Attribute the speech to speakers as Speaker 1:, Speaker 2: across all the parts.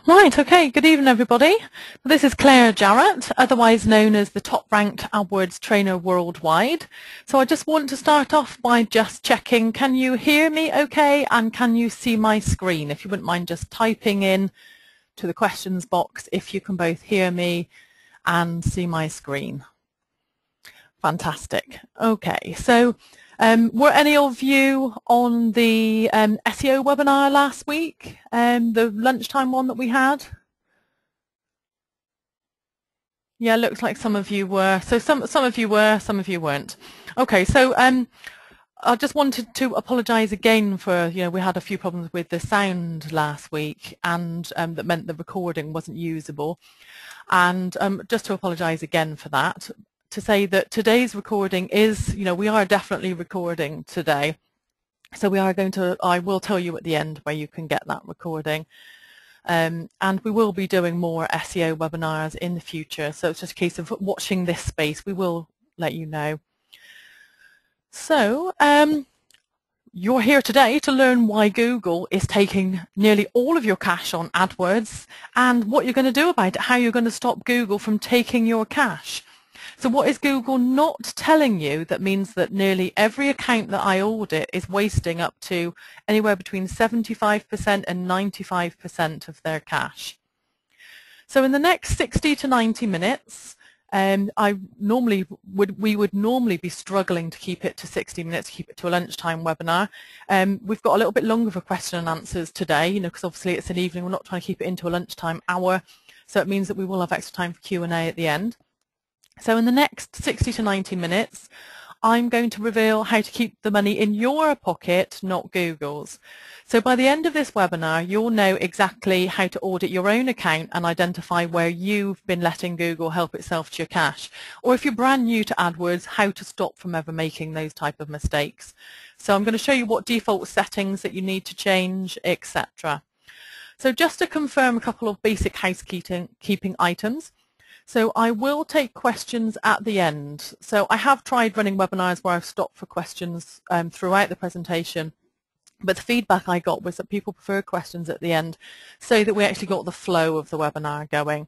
Speaker 1: Right, okay, good evening everybody. This is Claire Jarrett, otherwise known as the top-ranked AdWords trainer worldwide. So I just want to start off by just checking, can you hear me okay, and can you see my screen? If you wouldn't mind just typing in to the questions box if you can both hear me and see my screen. Fantastic. Okay, so were any of you on the SEO webinar last week, the lunchtime one that we had? Yeah, looks like some of you were. So some of you were, some of you weren't. Okay, so I just wanted to apologise again for, we had a few problems with the sound last week, and that meant the recording wasn't usable. And just to apologise again for that, to say that today's recording is, we are definitely recording today. So we are going to, I will tell you at the end where you can get that recording. And we will be doing more SEO webinars in the future. So it's just a case of watching this space. We will let you know. So you're here today to learn why Google is taking nearly all of your cash on AdWords and what you're going to do about it, how you're going to stop Google from taking your cash. So what is Google not telling you that means that nearly every account that I audit is wasting up to anywhere between 75% and 95% of their cash? So in the next 60 to 90 minutes, we would normally be struggling to keep it to 60 minutes, keep it to a lunchtime webinar. We've got a little bit longer for question and answers today, because obviously it's an evening. We're not trying to keep it into a lunchtime hour, so it means that we will have extra time for Q&A at the end. So in the next 60 to 90 minutes, I'm going to reveal how to keep the money in your pocket, not Google's. So by the end of this webinar, you'll know exactly how to audit your own account and identify where you've been letting Google help itself to your cash. Or if you're brand new to AdWords, how to stop from ever making those type of mistakes. So I'm going to show you what default settings that you need to change, etc. So just to confirm a couple of basic housekeeping items. So I will take questions at the end. So I have tried running webinars where I've stopped for questions throughout the presentation, but the feedback I got was that people prefer questions at the end so that we actually got the flow of the webinar going.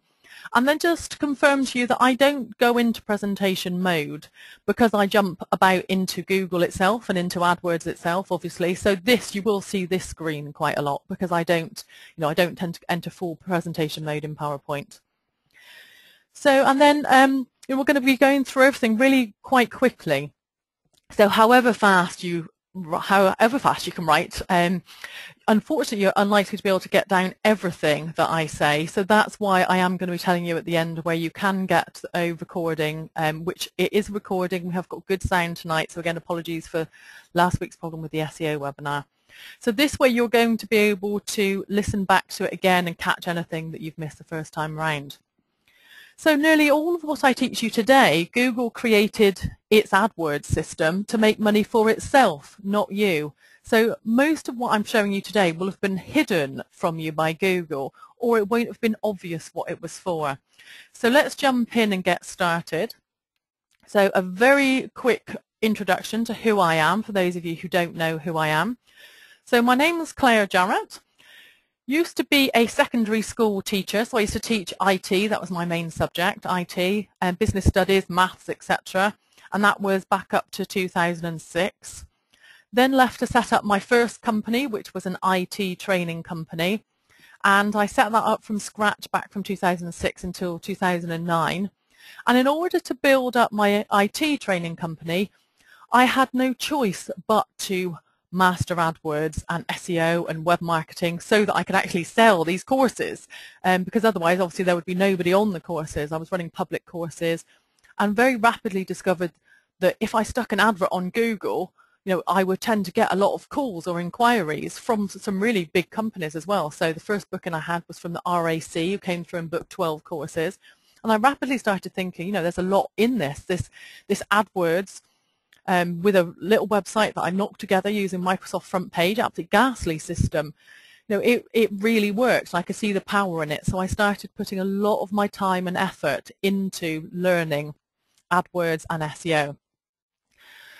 Speaker 1: And then just to confirm to you that I don't go into presentation mode because I jump about into Google itself and into AdWords itself, obviously. So this, you will see this screen quite a lot because I don't tend to enter full presentation mode in PowerPoint. So, and then we're going to be going through everything really quite quickly. So however fast you can write, unfortunately you're unlikely to be able to get down everything that I say. So that's why I am going to be telling you at the end where you can get a recording, which it is recording. We have got good sound tonight. So again, apologies for last week's problem with the SEO webinar. So this way you're going to be able to listen back to it again and catch anything that you've missed the first time around. So nearly all of what I teach you today, Google created its AdWords system to make money for itself, not you. So most of what I'm showing you today will have been hidden from you by Google, or it won't have been obvious what it was for. So let's jump in and get started. So a very quick introduction to who I am, for those of you who don't know who I am. So my name is Claire Jarrett. Used to be a secondary school teacher, so I used to teach IT, that was my main subject, IT, and business studies, maths, etc. And that was back up to 2006. Then left to set up my first company, which was an IT training company. And I set that up from scratch back from 2006 until 2009. And in order to build up my IT training company, I had no choice but to master AdWords and SEO and web marketing so that I could actually sell these courses, because otherwise obviously there would be nobody on the courses. I was running public courses and very rapidly discovered that if I stuck an advert on Google, I would tend to get a lot of calls or inquiries from some really big companies as well. So the first booking I had was from the RAC, who came through and booked 12 courses, and I rapidly started thinking, there's a lot in this AdWords. With a little website that I knocked together using Microsoft Front Page, absolutely ghastly system. It really works. I could see the power in it. So I started putting a lot of my time and effort into learning AdWords and SEO.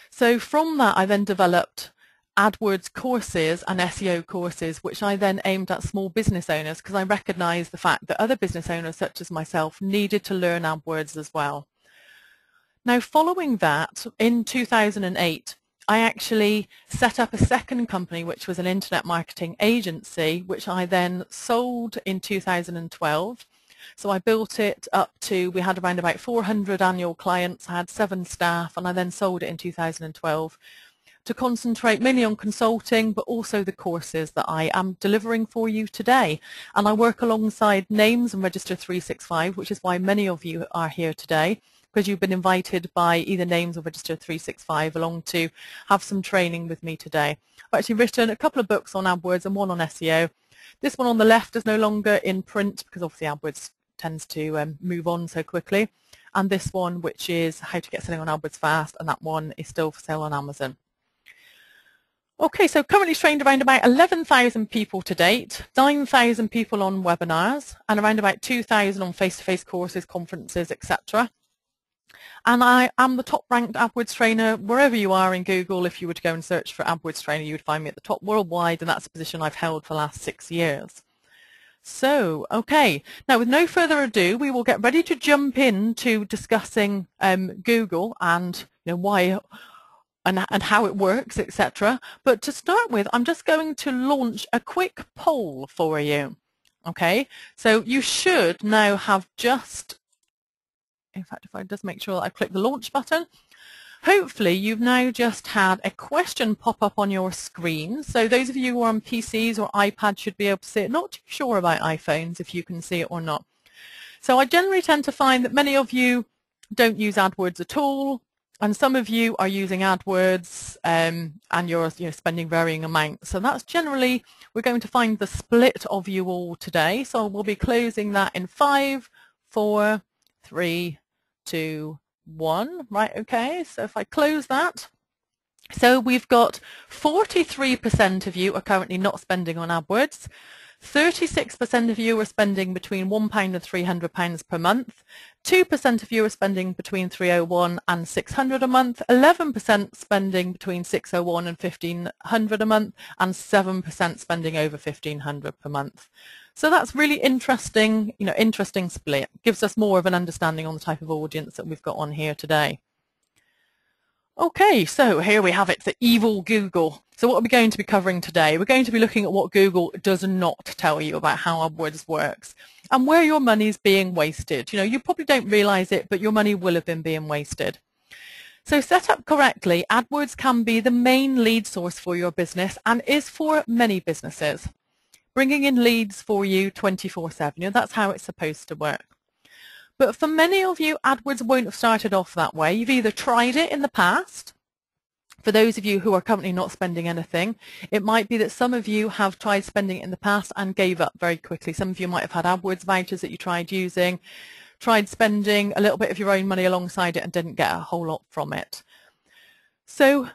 Speaker 1: So from that, I then developed AdWords courses and SEO courses, which I then aimed at small business owners because I recognised the fact that other business owners such as myself needed to learn AdWords as well. Now, following that, in 2008, I actually set up a second company, which was an internet marketing agency, which I then sold in 2012. So I built it up to, we had around about 400 annual clients, I had 7 staff, and I then sold it in 2012 to concentrate mainly on consulting, but also the courses that I am delivering for you today. And I work alongside Names and Register 365, which is why many of you are here today, because you've been invited by either Names or Register 365 along to have some training with me today. I've actually written a couple of books on AdWords and one on SEO. This one on the left is no longer in print because obviously AdWords tends to move on so quickly. And this one, which is How to Get Selling on AdWords Fast, and that one is still for sale on Amazon. Okay, so currently trained around about 11,000 people to date, 9,000 people on webinars, and around about 2,000 on face-to-face courses, conferences, etc. And I am the top-ranked AdWords trainer wherever you are in Google. If you were to go and search for AdWords trainer, you would find me at the top worldwide, and that's a position I've held for the last 6 years. So, okay, now with no further ado, we will get ready to jump into discussing Google and why and how it works, etc. But to start with, I'm just going to launch a quick poll for you. Okay, so you should now have just, in fact, if I just make sure that I click the launch button, hopefully you've now just had a question pop up on your screen. So those of you who are on PCs or iPads should be able to see it. Not too sure about iPhones if you can see it or not. So I generally tend to find that many of you don't use AdWords at all, and some of you are using AdWords and you're spending varying amounts. So that's generally, we're going to find the split of you all today. So we'll be closing that in 5, 4, 3, 2, 1. Right, okay, so if I close that, so we've got 43% of you are currently not spending on AdWords, 36% of you are spending between £1 and £300 per month, 2% of you are spending between £301 and £600 a month, 11% spending between £601 and £1,500 a month, and 7% spending over £1,500 per month. So that's really interesting, interesting split. Gives us more of an understanding on the type of audience that we've got on here today. Okay, so here we have it, the evil Google. So what are we going to be covering today? We're going to be looking at what Google does not tell you about how AdWords works and where your money is being wasted. You probably don't realize it, but your money will have been being wasted. So set up correctly, AdWords can be the main lead source for your business and is for many businesses, bringing in leads for you 24/7. That's how it's supposed to work. But for many of you, AdWords won't have started off that way. You've either tried it in the past. For those of you who are currently not spending anything, it might be that some of you have tried spending it in the past and gave up very quickly. Some of you might have had AdWords vouchers that you tried using, tried spending a little bit of your own money alongside it and didn't get a whole lot from it. So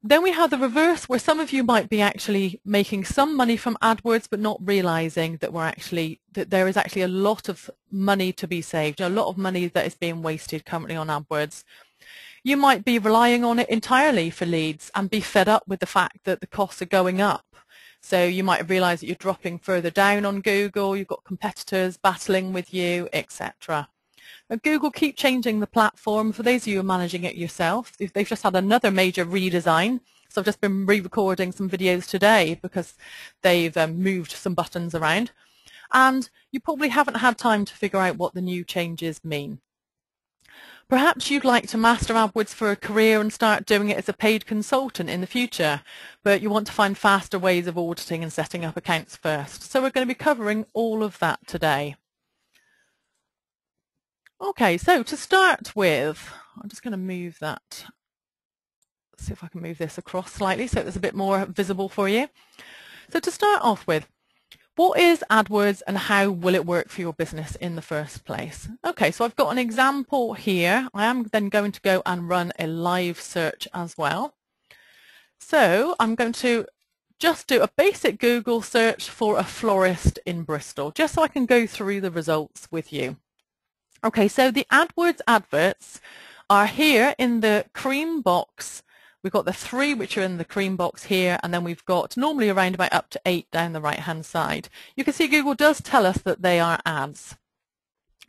Speaker 1: then we have the reverse, where some of you might be actually making some money from AdWords but not realizing that there is actually a lot of money to be saved, a lot of money that is being wasted currently on AdWords. You might be relying on it entirely for leads and be fed up with the fact that the costs are going up. So you might have realized that you're dropping further down on Google, you've got competitors battling with you, etc. Google keep changing the platform. For those of you who are managing it yourself, they've just had another major redesign. So I've just been re-recording some videos today because they've moved some buttons around. And you probably haven't had time to figure out what the new changes mean. Perhaps you'd like to master AdWords for a career and start doing it as a paid consultant in the future, but you want to find faster ways of auditing and setting up accounts first. So we're going to be covering all of that today. Okay, so to start with, I'm just going to move that, see if I can move this across slightly so it's a bit more visible for you. So to start off with, what is AdWords and how will it work for your business in the first place? Okay, so I've got an example here. I am then going to go and run a live search as well. So I'm going to just do a basic Google search for a florist in Bristol, just so I can go through the results with you. Okay, so the AdWords adverts are here in the cream box We've got the 3 which are in the cream box here, and then we've got normally around about up to 8 down the right hand side. You can see Google does tell us that they are ads.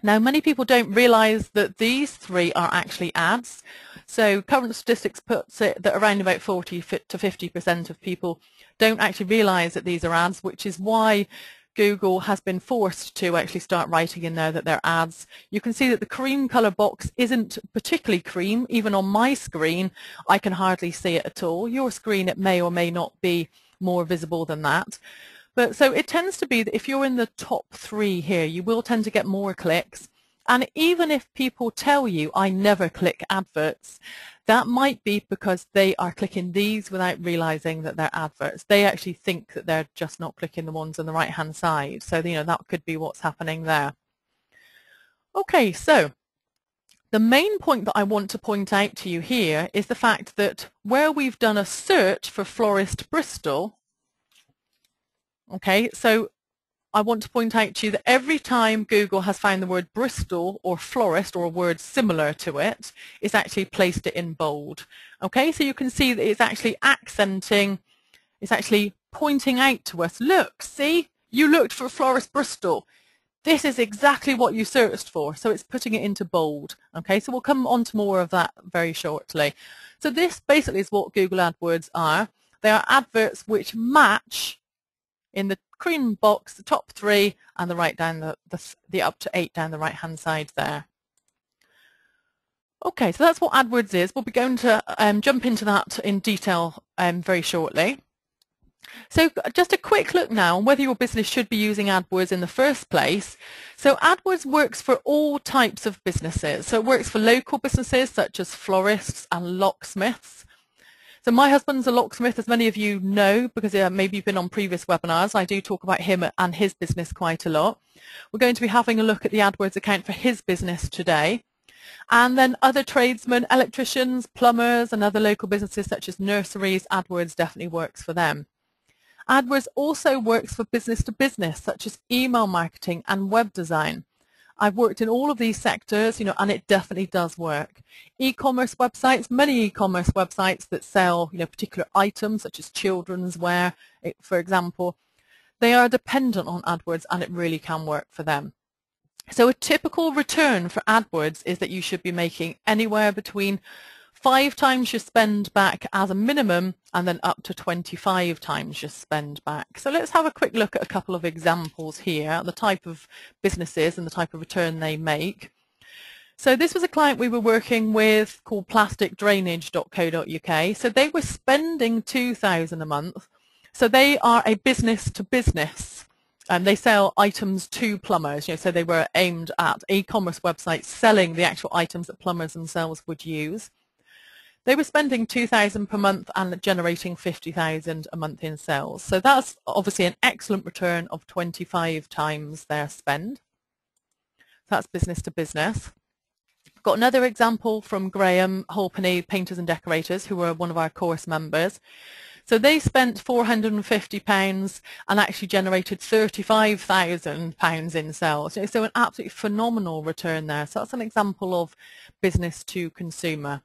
Speaker 1: Now, many people don't realize that these 3 are actually ads. So current statistics puts it that around about 40 to 50% of people don't actually realize that these are ads, which is why Google has been forced to actually start writing in there that they're ads. You can see that the cream color box isn't particularly cream. Even on my screen, I can hardly see it at all. Your screen, it may or may not be more visible than that. But so it tends to be that if you're in the top 3 here, you will tend to get more clicks. And even if people tell you, I never click adverts, that might be because they are clicking these without realizing that they're adverts. They actually think that they're just not clicking the ones on the right-hand side. So, that could be what's happening there. Okay, so the main point that I want to point out to you here is the fact that where we've done a search for Florist Bristol, okay, so I want to point out to you that every time Google has found the word Bristol or florist or a word similar to it, it's actually placed it in bold. Okay, so you can see that it's actually accenting, it's actually pointing out to us, look, see, you looked for Florist Bristol. This is exactly what you searched for. So it's putting it into bold. Okay, so we'll come on to more of that very shortly. So this basically is what Google AdWords are. They are adverts which match in the cream box, the top 3, and the right down the up to 8 down the right hand side there. Okay, so that's what AdWords is. We'll be going to jump into that in detail very shortly. So just a quick look now on whether your business should be using AdWords in the first place. So AdWords works for all types of businesses. So it works for local businesses such as florists and locksmiths. So my husband's a locksmith, as many of you know, because maybe you've been on previous webinars. I do talk about him and his business quite a lot. We're going to be having a look at the AdWords account for his business today. And then other tradesmen, electricians, plumbers, and other local businesses such as nurseries, AdWords definitely works for them. AdWords also works for business to business, such as email marketing and web design. I've worked in all of these sectors, and it definitely does work. E-commerce websites, many e-commerce websites that sell, particular items such as children's wear, for example, they are dependent on AdWords, and it really can work for them. So a typical return for AdWords is that you should be making anywhere between 5 times your spend back as a minimum, and then up to 25 times your spend back. So let's have a quick look at a couple of examples here, the type of businesses and the type of return they make. So this was a client we were working with called plasticdrainage.co.uk. So they were spending £2,000 a month. So they are a business to business. They sell items to plumbers. So they were aimed at e-commerce websites selling the actual items that plumbers themselves would use. They were spending £2,000 per month and generating £50,000 a month in sales. So that's obviously an excellent return of 25 times their spend. That's business to business. Got another example from Graham Halpenny Painters and Decorators, who were one of our course members. So they spent £450 and actually generated £35,000 in sales. So an absolutely phenomenal return there. So that's an example of business to consumer.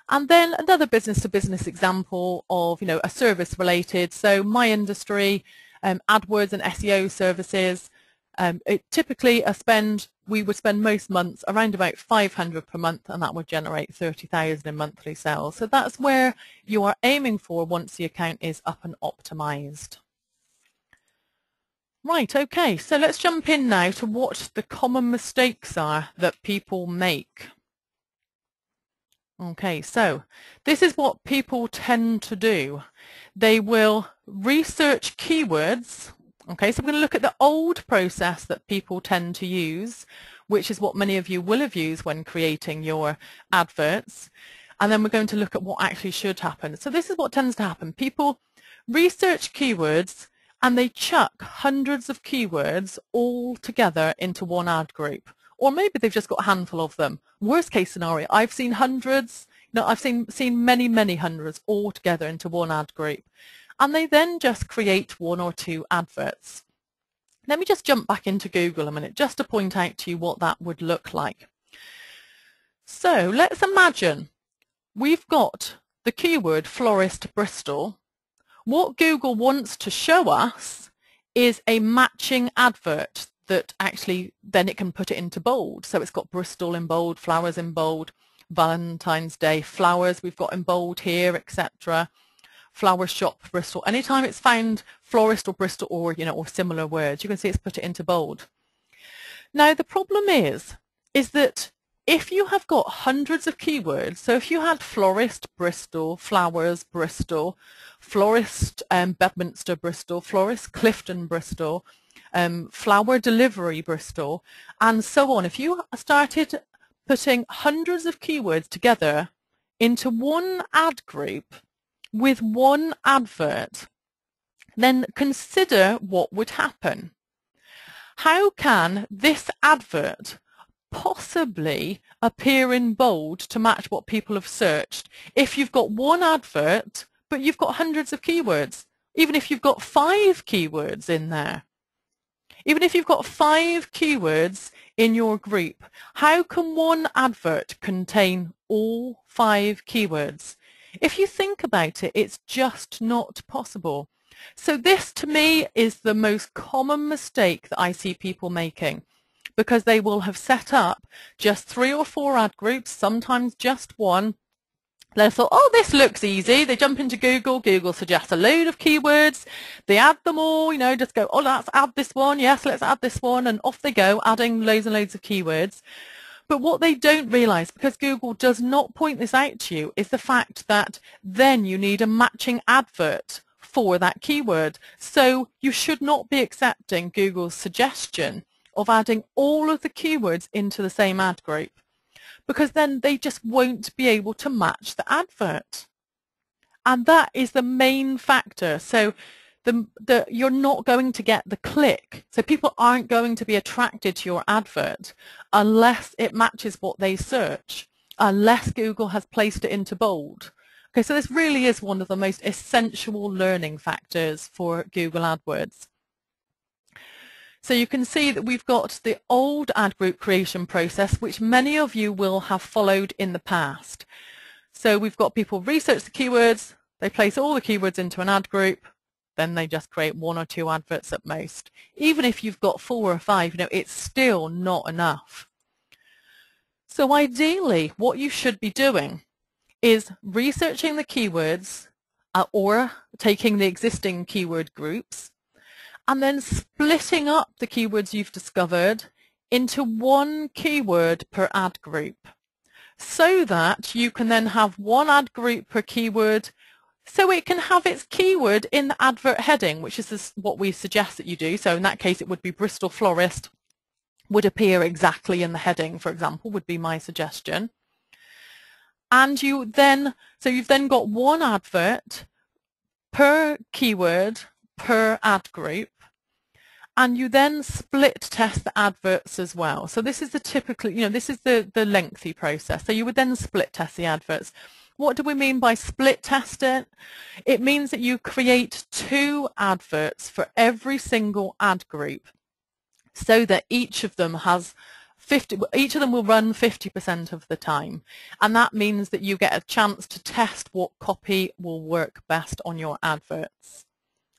Speaker 1: And then another business-to-business example of, a service related. So my industry, AdWords and SEO services, typically we would spend most months around about £500 per month, and that would generate £30,000 in monthly sales. So that's where you are aiming for once the account is up and optimized. Right, okay, so let's jump in now to what the common mistakes are that people make. Okay, so this is what people tend to do. They will research keywords. Okay, so we're going to look at the old process that people tend to use, which is what many of you will have used when creating your adverts. And then we're going to look at what actually should happen. So this is what tends to happen. People research keywords and they chuck hundreds of keywords all together into one ad group. Or maybe they've just got a handful of them. Worst case scenario, I've seen hundreds, I've seen many hundreds all together into one ad group. And they then just create 1 or 2 adverts. Let me just jump back into Google a minute just to point out to you what that would look like. So let's imagine we've got the keyword florist Bristol, what Google wants to show us is a matching advert that actually then it can put it into bold. So it's got Bristol in bold, flowers in bold, Valentine's Day flowers we've got in bold here, etc. Flower shop Bristol. Anytime it's found florist or Bristol or or similar words, you can see it's put it into bold. Now the problem is that if you have got hundreds of keywords, so if you had florist Bristol, flowers Bristol, florist Bedminster Bristol, florist Clifton Bristol, flower delivery Bristol, and so on, if you started putting hundreds of keywords together into one ad group with one advert, then consider what would happen. How can this advert possibly appear in bold to match what people have searched if you've got one advert but you've got hundreds of keywords? Even if you've got 5 keywords in there, even if you've got 5 keywords in your group, how can one advert contain all 5 keywords? If you think about it, it's just not possible. So this to me is the most common mistake that I see people making, because they will have set up just 3 or 4 ad groups, sometimes just one. They thought, oh, this looks easy. They jump into Google. Google suggests a load of keywords. They add them all, just go, oh, let's add this one. Yes, let's add this one. And off they go, adding loads and loads of keywords. But what they don't realize, because Google does not point this out to you, is the fact that then you need a matching advert for that keyword. So you should not be accepting Google's suggestion of adding all of the keywords into the same ad group, because then they just won't be able to match the advert. And that is the main factor. So you're not going to get the click. So people aren't going to be attracted to your advert unless it matches what they search, unless Google has placed it into bold. Okay, so this really is one of the most essential learning factors for Google AdWords. So you can see that we've got the old ad group creation process, which many of you will have followed in the past. So we've got people research the keywords, they place all the keywords into an ad group, then they just create 1 or 2 adverts at most. Even if you've got 4 or 5, it's still not enough. So ideally, what you should be doing is researching the keywords or taking the existing keyword groups and then splitting up the keywords you've discovered into 1 keyword per ad group, so that you can then have 1 ad group per keyword, so it can have its keyword in the advert heading, which is what we suggest that you do. So in that case, it would be Bristol Florist would appear exactly in the heading, for example, would be my suggestion. And you've then got 1 advert per keyword per ad group, and you then split test the adverts as well. So this is the typical, this is the lengthy process. So you would then split test the adverts. What do we mean by split test it? It means that you create 2 adverts for every single ad group, so that each of them has each of them will run 50% of the time, and that means that you get a chance to test what copy will work best on your adverts.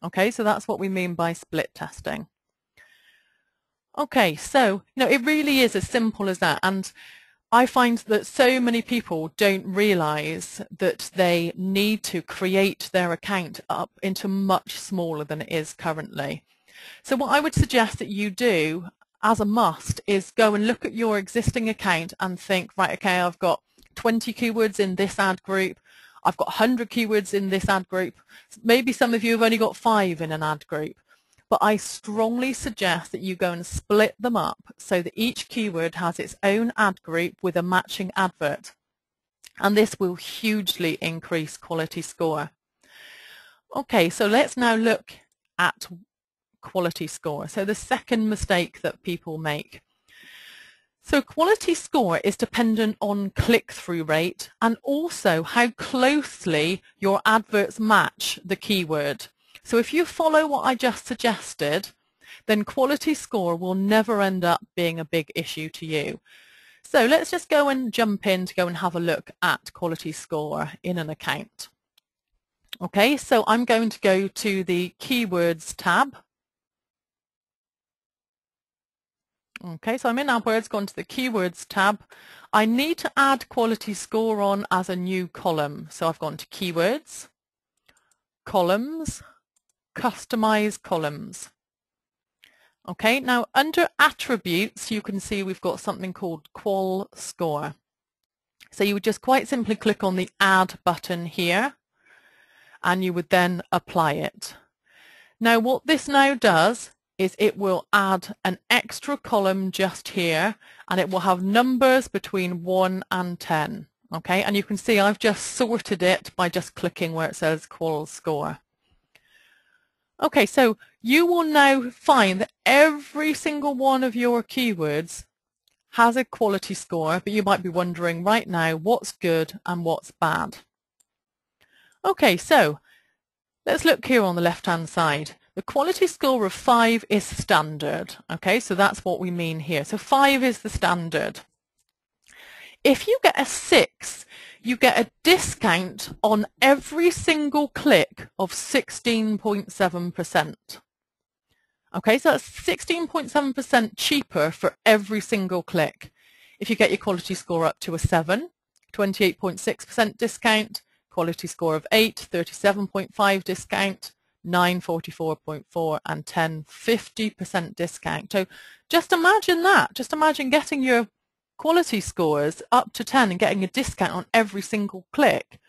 Speaker 1: Okay, so that's what we mean by split testing. Okay, so it really is as simple as that, and I find that so many people don't realize that they need to create their account up into much smaller than it is currently. So what I would suggest that you do as a must is go and look at your existing account and think, right, okay, I've got 20 keywords in this ad group, I've got 100 keywords in this ad group, maybe some of you have only got 5 in an ad group, but I strongly suggest that you go and split them up so that each keyword has its own ad group with a matching advert, and this will hugely increase quality score. Okay, so let's now look at quality score. So the second mistake that people make. So quality score is dependent on click-through rate and also how closely your adverts match the keyword. So if you follow what I just suggested, then quality score will never end up being a big issue to you. So let's just go and jump in to go and have a look at quality score in an account. Okay, so I'm going to go to the Keywords tab. Okay, so I'm in AdWords, gone to the Keywords tab. I need to add quality score on as a new column. So I've gone to Keywords, Columns, Customize Columns. Okay, now under Attributes, you can see we've got something called Qual Score. So you would just quite simply click on the Add button here, and you would then apply it. Now what this now does is it will add an extra column just here, and it will have numbers between 1 and 10. Okay, and you can see I've just sorted it by just clicking where it says Qual Score. Okay, so you will now find that every single one of your keywords has a quality score, but you might be wondering right now what's good and what's bad. Okay, so let's look here on the left-hand side. The quality score of 5 is standard. Okay, so that's what we mean here. So 5 is the standard. If you get a 6, you get a discount on every single click of 16.7%. Okay, so that's 16.7% cheaper for every single click. If you get your quality score up to a 7, 28.6% discount, quality score of 8, 37.5 discount, 9, 44.4, and 10, 50% discount. So just imagine that. Just imagine getting your quality scores up to 10 and getting a discount on every single click.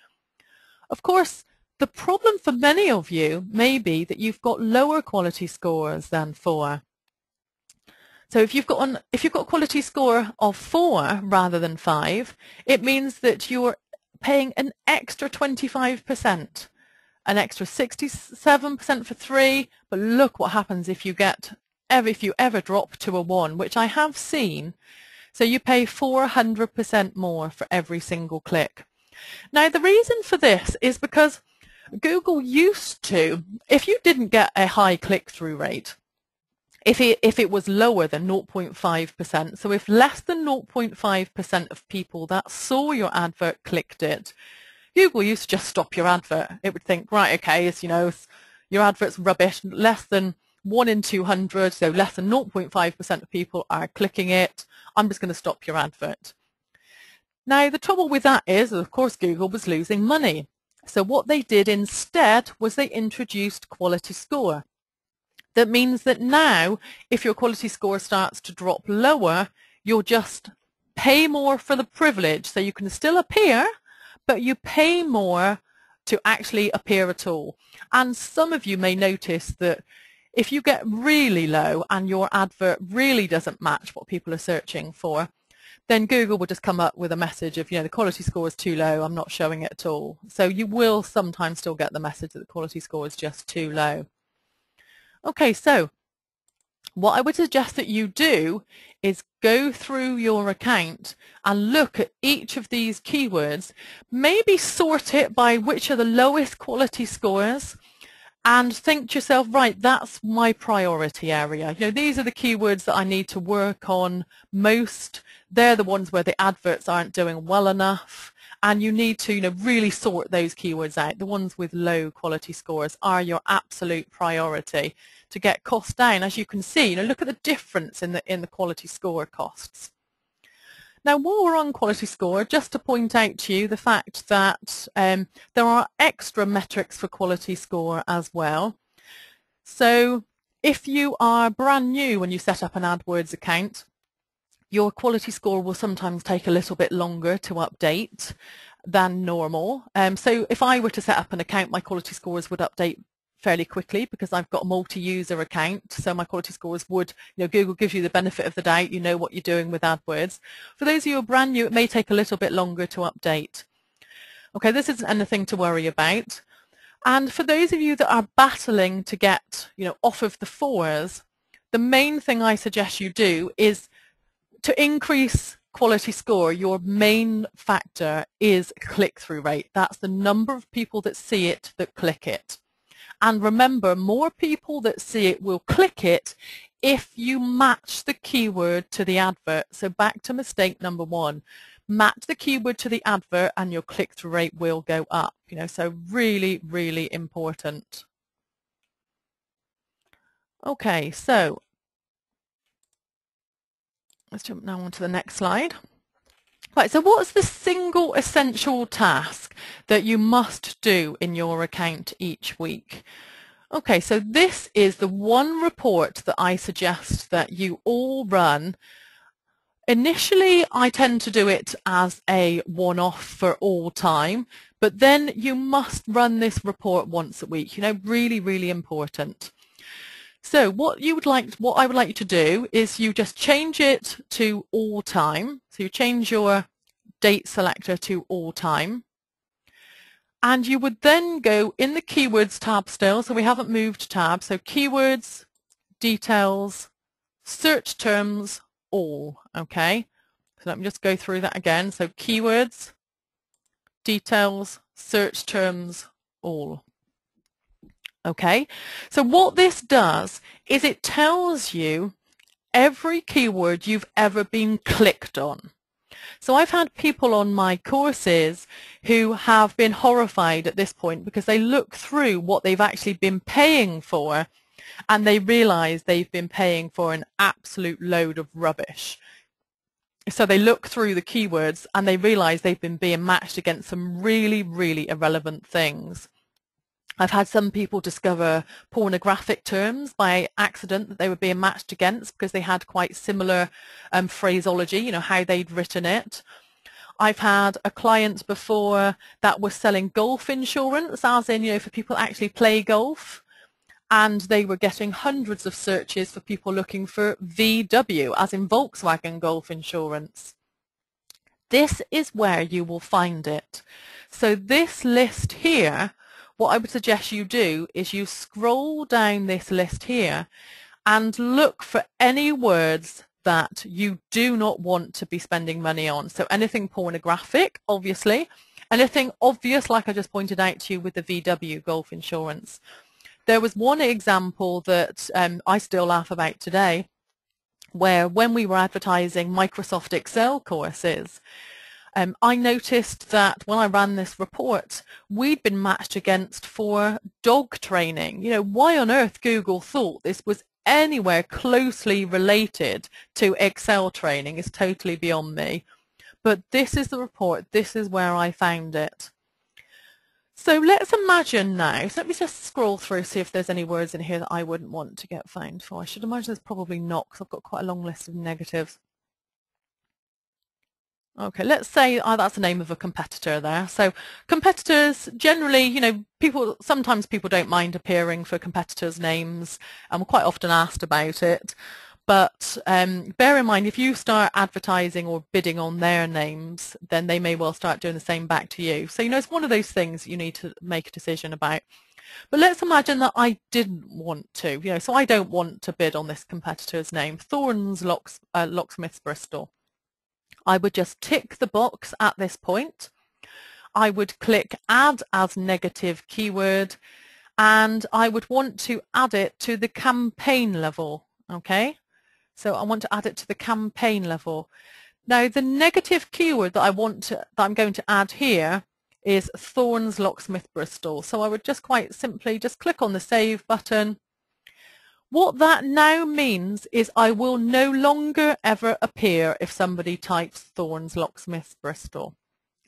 Speaker 1: Of course, the problem for many of you may be that you've got lower quality scores than 4. So if you've got a quality score of 4 rather than 5, it means that you're paying an extra 25%, an extra 67% for 3. But look what happens if you ever drop to a 1, which I have seen. So you pay 400% more for every single click. Now the reason for this is because Google used to, if you didn't get a high click-through rate, if it was lower than 0.5%, so if less than 0.5% of people that saw your advert clicked it, Google used to just stop your advert. It would think, right, okay, it's, your advert's rubbish, less than 1 in 200, so less than 0.5% of people are clicking it, I'm just going to stop your advert. Now the trouble with that is, of course, Google was losing money. So what they did instead was they introduced quality score. That means that now, if your quality score starts to drop lower, you'll just pay more for the privilege. So you can still appear, but you pay more to actually appear at all. And some of you may notice that if you get really low and your advert really doesn't match what people are searching for, then Google will just come up with a message of, the quality score is too low, I'm not showing it at all. So you will sometimes still get the message that the quality score is just too low. Okay, so what I would suggest that you do is go through your account and look at each of these keywords, maybe sort it by which are the lowest quality scores, and think to yourself, right, that's my priority area. These are the keywords that I need to work on most. They're the ones where the adverts aren't doing well enough, and you need to really sort those keywords out. The ones with low quality scores are your absolute priority to get costs down. As you can see, look at the difference in the quality score costs. Now, while we're on quality score, just to point out to you the fact that there are extra metrics for quality score as well. So if you are brand new when you set up an AdWords account, your quality score will sometimes take a little bit longer to update than normal. So if I were to set up an account, my quality scores would update fairly quickly because I've got a multi-user account, so my quality scores would, Google gives you the benefit of the doubt, you know what you're doing with AdWords. For those of you who are brand new, it may take a little bit longer to update. Okay, this isn't anything to worry about. And for those of you that are battling to get, off of the 4s, the main thing I suggest you do is to increase quality score. Your main factor is click-through rate. That's the number of people that see it, that click it. And remember, more people that see it will click it, if you match the keyword to the advert. So back to mistake number 1. Match the keyword to the advert and your click-through rate will go up. So really, really important. Okay, so let's jump now on to the next slide. Right, so what's the single essential task that you must do in your account each week? Okay, so this is the one report that I suggest that you all run. Initially, I tend to do it as a one-off for all time, but then you must run this report once a week. Really, really important. So what I would like you to do is you just change it to all time. So you change your date selector to all time. And you would then go in the keywords tab still. So we haven't moved tab. So keywords, details, search terms, all. Okay. So let me just go through that again. So keywords, details, search terms, all. Okay, so what this does is it tells you every keyword you've ever been clicked on. So I've had people on my courses who have been horrified at this point because they look through what they've actually been paying for and they realize they've been paying for an absolute load of rubbish. So they look through the keywords and they realize they've been being matched against some really, really irrelevant things. I've had some people discover pornographic terms by accident that they were being matched against because they had quite similar phraseology, how they'd written it. I've had a client before that was selling golf insurance, as in, for people that actually play golf, and they were getting hundreds of searches for people looking for VW, as in Volkswagen golf insurance. This is where you will find it. So this list here, what I would suggest you do is you scroll down this list here and look for any words that you do not want to be spending money on. So anything pornographic, obviously, anything obvious like I just pointed out to you with the VW golf insurance. There was one example that I still laugh about today, where when we were advertising Microsoft Excel courses, I noticed that when I ran this report, we'd been matched against for dog training. Why on earth Google thought this was anywhere closely related to Excel training is totally beyond me. But this is the report. This is where I found it. So let's imagine now, so let me just scroll through, see if there's any words in here that I wouldn't want to get found for. I should imagine there's probably not, because I've got quite a long list of negatives. Okay, let's say that's the name of a competitor there. So competitors, generally, sometimes people don't mind appearing for competitors' names, and we're quite often asked about it. But bear in mind, if you start advertising or bidding on their names, then they may well start doing the same back to you. So, it's one of those things you need to make a decision about. But let's imagine that I didn't want to, so I don't want to bid on this competitor's name, Thorns Locksmiths Bristol. I would just tick the box at this point. I would click Add as Negative Keyword, and I would want to add it to the campaign level. Okay, so I want to add it to the campaign level. Now, the negative keyword that I'm going to add here is Thorns Locksmith Bristol. So I would just quite simply just click on the Save button. What that now means is I will no longer ever appear if somebody types Thorns Locksmiths Bristol.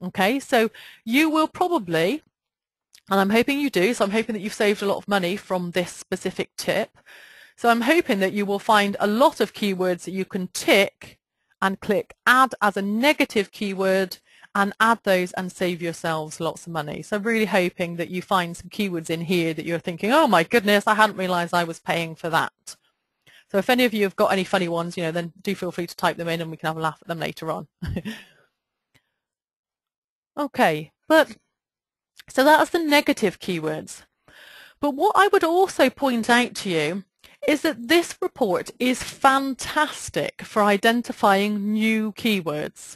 Speaker 1: Okay, so you will probably, and I'm hoping you do, so I'm hoping that you've saved a lot of money from this specific tip. So I'm hoping that you will find a lot of keywords that you can tick and click Add as a negative keyword and add those and save yourselves lots of money. So really hoping that you find some keywords in here that you're thinking, oh my goodness, I hadn't realized I was paying for that. So if any of you have got any funny ones, then do feel free to type them in and we can have a laugh at them later on. Okay, so that's the negative keywords. But what I would also point out to you is that this report is fantastic for identifying new keywords.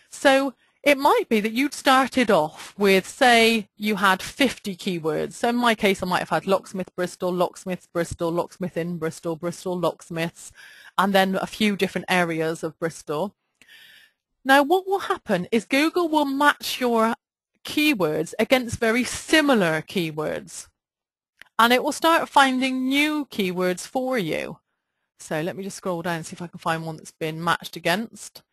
Speaker 1: So It might be that you'd started off with, say, you had 50 keywords. So in my case, I might have had locksmith Bristol, locksmiths Bristol, locksmith in Bristol, Bristol locksmiths, and then a few different areas of Bristol. Now, what will happen is Google will match your keywords against very similar keywords, and it will start finding new keywords for you. So let me just scroll down and see if I can find one that's been matched against.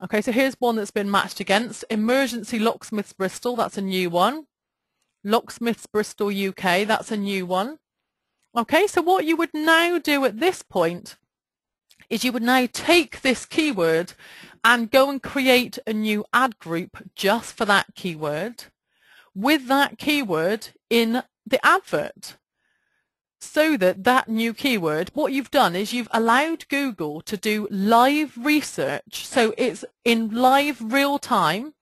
Speaker 1: Okay, so here's one that's been matched against. Emergency Locksmiths Bristol, that's a new one. Locksmiths Bristol UK, that's a new one. Okay, so what you would now do at this point is you would now take this keyword and go and create a new ad group just for that keyword with that keyword in the advert. So that that new keyword, what you've done is you've allowed Google to do live research. So it's in live real time.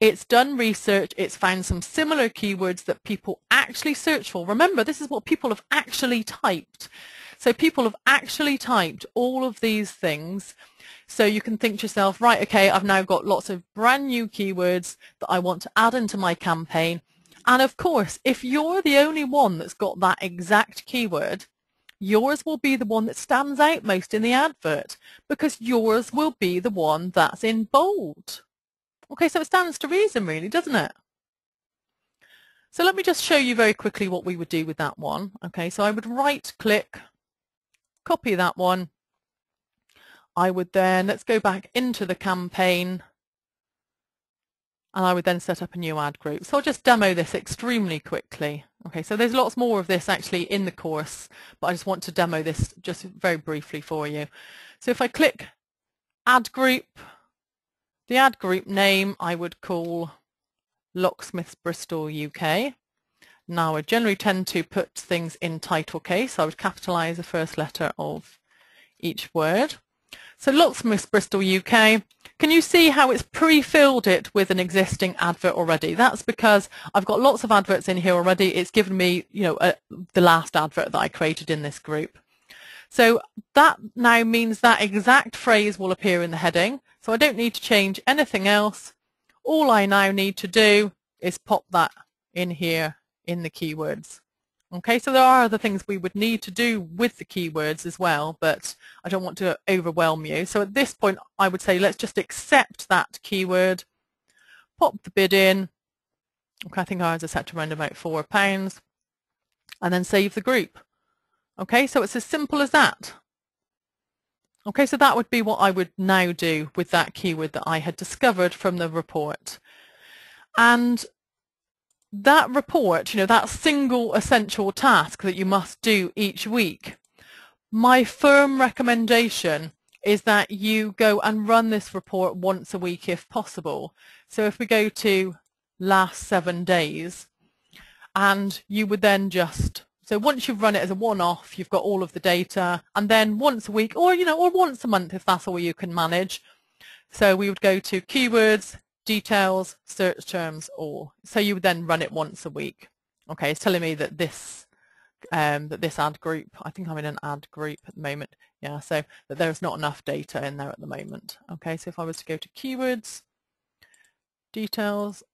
Speaker 1: It's done research. It's found some similar keywords that people actually search for. Remember, this is what people have actually typed. So people have actually typed all of these things. So you can think to yourself, right, okay, I've now got lots of brand new keywords that I want to add into my campaign. And of course, if you're the only one that's got that exact keyword, yours will be the one that stands out most in the advert because yours will be the one that's in bold. Okay, so it stands to reason really, doesn't it? So let me just show you very quickly what we would do with that one. Okay, so I would right click, copy that one. I would then, let's go back into the campaign, and I would then set up a new ad group. So I'll just demo this extremely quickly. Okay, so there's lots more of this actually in the course, but I just want to demo this just very briefly for you. So if I click ad group, the ad group name I would call Locksmiths Bristol UK. Now I generally tend to put things in title case. I would capitalize the first letter of each word. So Locksmiths Bristol UK, can you see how it's pre-filled it with an existing advert already? That's because I've got lots of adverts in here already. It's given me, the last advert that I created in this group. So that now means that exact phrase will appear in the heading. So I don't need to change anything else. All I now need to do is pop that in here in the keywords. Okay, so there are other things we would need to do with the keywords as well, but I don't want to overwhelm you. So at this point, I would say let's just accept that keyword, pop the bid in. Okay, I think ours are set to around about £4, and then save the group. Okay, so it's as simple as that. Okay, so that would be what I would now do with that keyword that I had discovered from the report. And that report, that single essential task that you must do each week, my firm recommendation is that you go and run this report once a week if possible. So if we go to last 7 days, and you would then so once you've run it as a one-off, you've got all of the data, and then once a week, or once a month if that's all you can manage. So we would go to keywords, details, search terms, all. So you would then run it once a week. Okay, it's telling me that this ad group, I think I'm in an ad group at the moment. Yeah, so that there's not enough data in there at the moment. Okay, so if I was to go to keywords, details,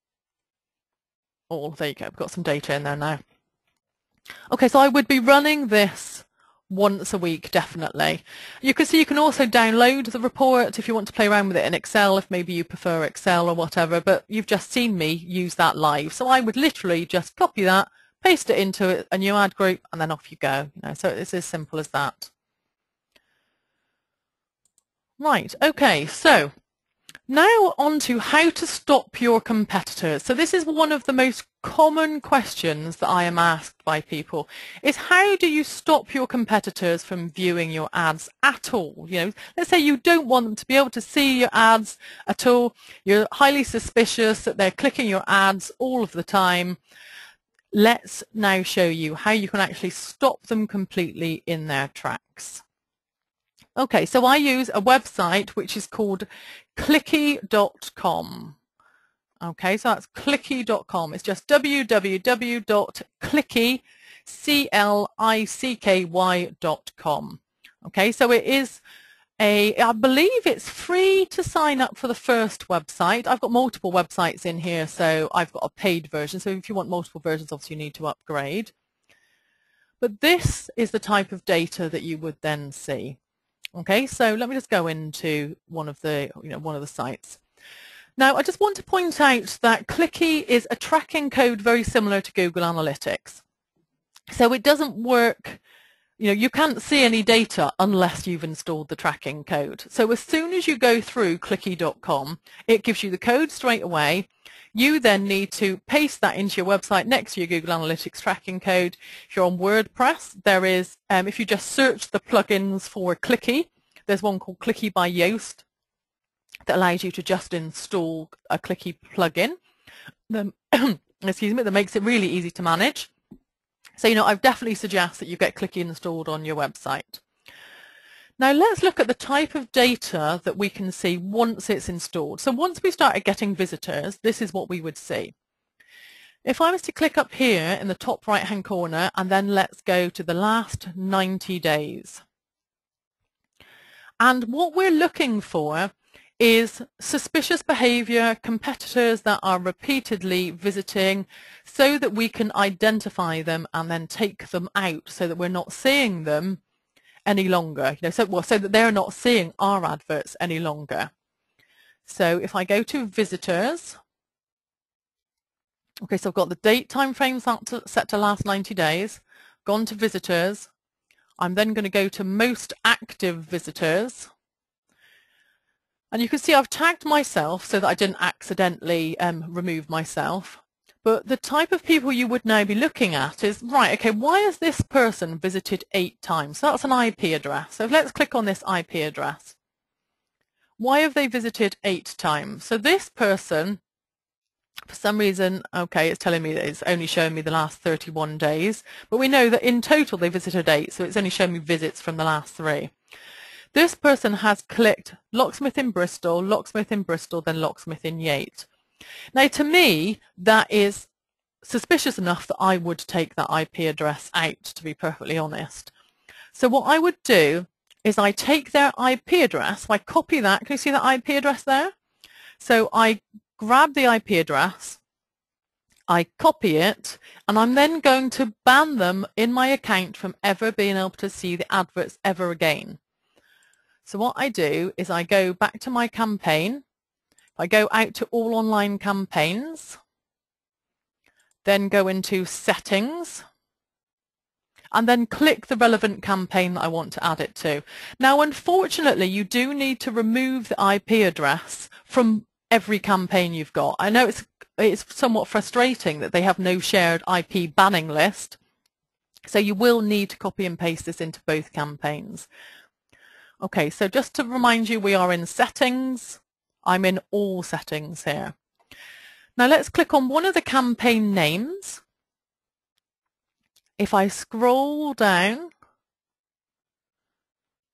Speaker 1: all, there you go, I've got some data in there now. Okay, so I would be running this once a week, definitely. You can see you can also download the report if you want to play around with it in Excel, if maybe you prefer Excel or whatever, but you've just seen me use that live. So I would literally just copy that, paste it into a new ad group, and then off you go. So it's as simple as that. Right, okay, so now on to how to stop your competitors. So this is one of the most common questions that I am asked by people, is how do you stop your competitors from viewing your ads at all? Let's say you don't want them to be able to see your ads at all. You're highly suspicious that they're clicking your ads all of the time. Let's now show you how you can actually stop them completely in their tracks. Okay, so I use a website which is called clicky.com. Okay, so that's clicky.com. It's just www.clicky.com. Okay, so it is I believe it's free to sign up for the first website. I've got multiple websites in here, so I've got a paid version. So if you want multiple versions, obviously you need to upgrade. But this is the type of data that you would then see. Okay, so let me just go into one of the sites. Now, I just want to point out that Clicky is a tracking code very similar to Google Analytics. So it doesn't work. You can't see any data unless you've installed the tracking code. So as soon as you go through clicky.com, it gives you the code straight away. You then need to paste that into your website next to your Google Analytics tracking code. If you're on WordPress, there is, if you just search the plugins for Clicky, there's one called Clicky by Yoast that allows you to just install a Clicky plugin. Excuse me, that makes it really easy to manage. So, I definitely suggest that you get Clicky installed on your website. Now, let's look at the type of data that we can see once it's installed. So once we started getting visitors, this is what we would see. If I was to click up here in the top right-hand corner, and then let's go to the last 90 days. And what we're looking for is suspicious behavior, competitors that are repeatedly visiting, so that we can identify them and then take them out so that we're not seeing them any longer. So that they're not seeing our adverts any longer. So if I go to visitors, okay, so I've got the date time frame set to last 90 days, gone to visitors. I'm then going to go to most active visitors. And you can see I've tagged myself so that I didn't accidentally remove myself. But the type of people you would now be looking at is, right, okay, why has this person visited 8 times? So that's an IP address. So let's click on this IP address. Why have they visited 8 times? So this person, for some reason, okay, it's telling me that it's only showing me the last 31 days. But we know that in total they visited 8, so it's only showing me visits from the last 3. This person has clicked locksmith in Bristol, then locksmith in Yate. Now, to me, that is suspicious enough that I would take that IP address out, to be perfectly honest. So what I would do is I take their IP address, I copy that. Can you see that IP address there? So I grab the IP address, I copy it, and I'm then going to ban them in my account from ever being able to see the adverts ever again. So what I do is I go back to my campaign, I go out to all online campaigns, then go into settings, and then click the relevant campaign that I want to add it to. Now, unfortunately, you do need to remove the IP address from every campaign you've got. I know it's somewhat frustrating that they have no shared IP banning list, so you will need to copy and paste this into both campaigns. Okay, so just to remind you, we are in settings. I'm in all settings here. Now let's click on one of the campaign names. If I scroll down,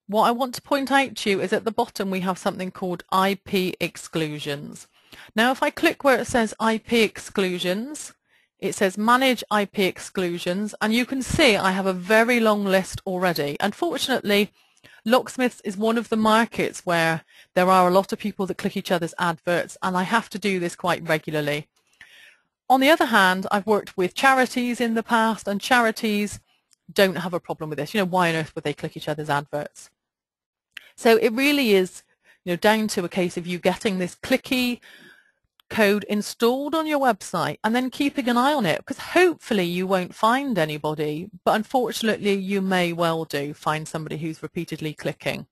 Speaker 1: what I want to point out to you is at the bottom we have something called IP exclusions. Now if I click where it says IP exclusions, it says manage IP exclusions, and you can see I have a very long list already. Unfortunately, locksmiths is one of the markets where there are a lot of people that click each other's adverts, and I have to do this quite regularly. On the other hand, I've worked with charities in the past, and charities don't have a problem with this. Why on earth would they click each other's adverts? So it really is, down to a case of you getting this Clicky code installed on your website and then keeping an eye on it, because hopefully you won't find anybody, but unfortunately you may well find somebody who's repeatedly clicking.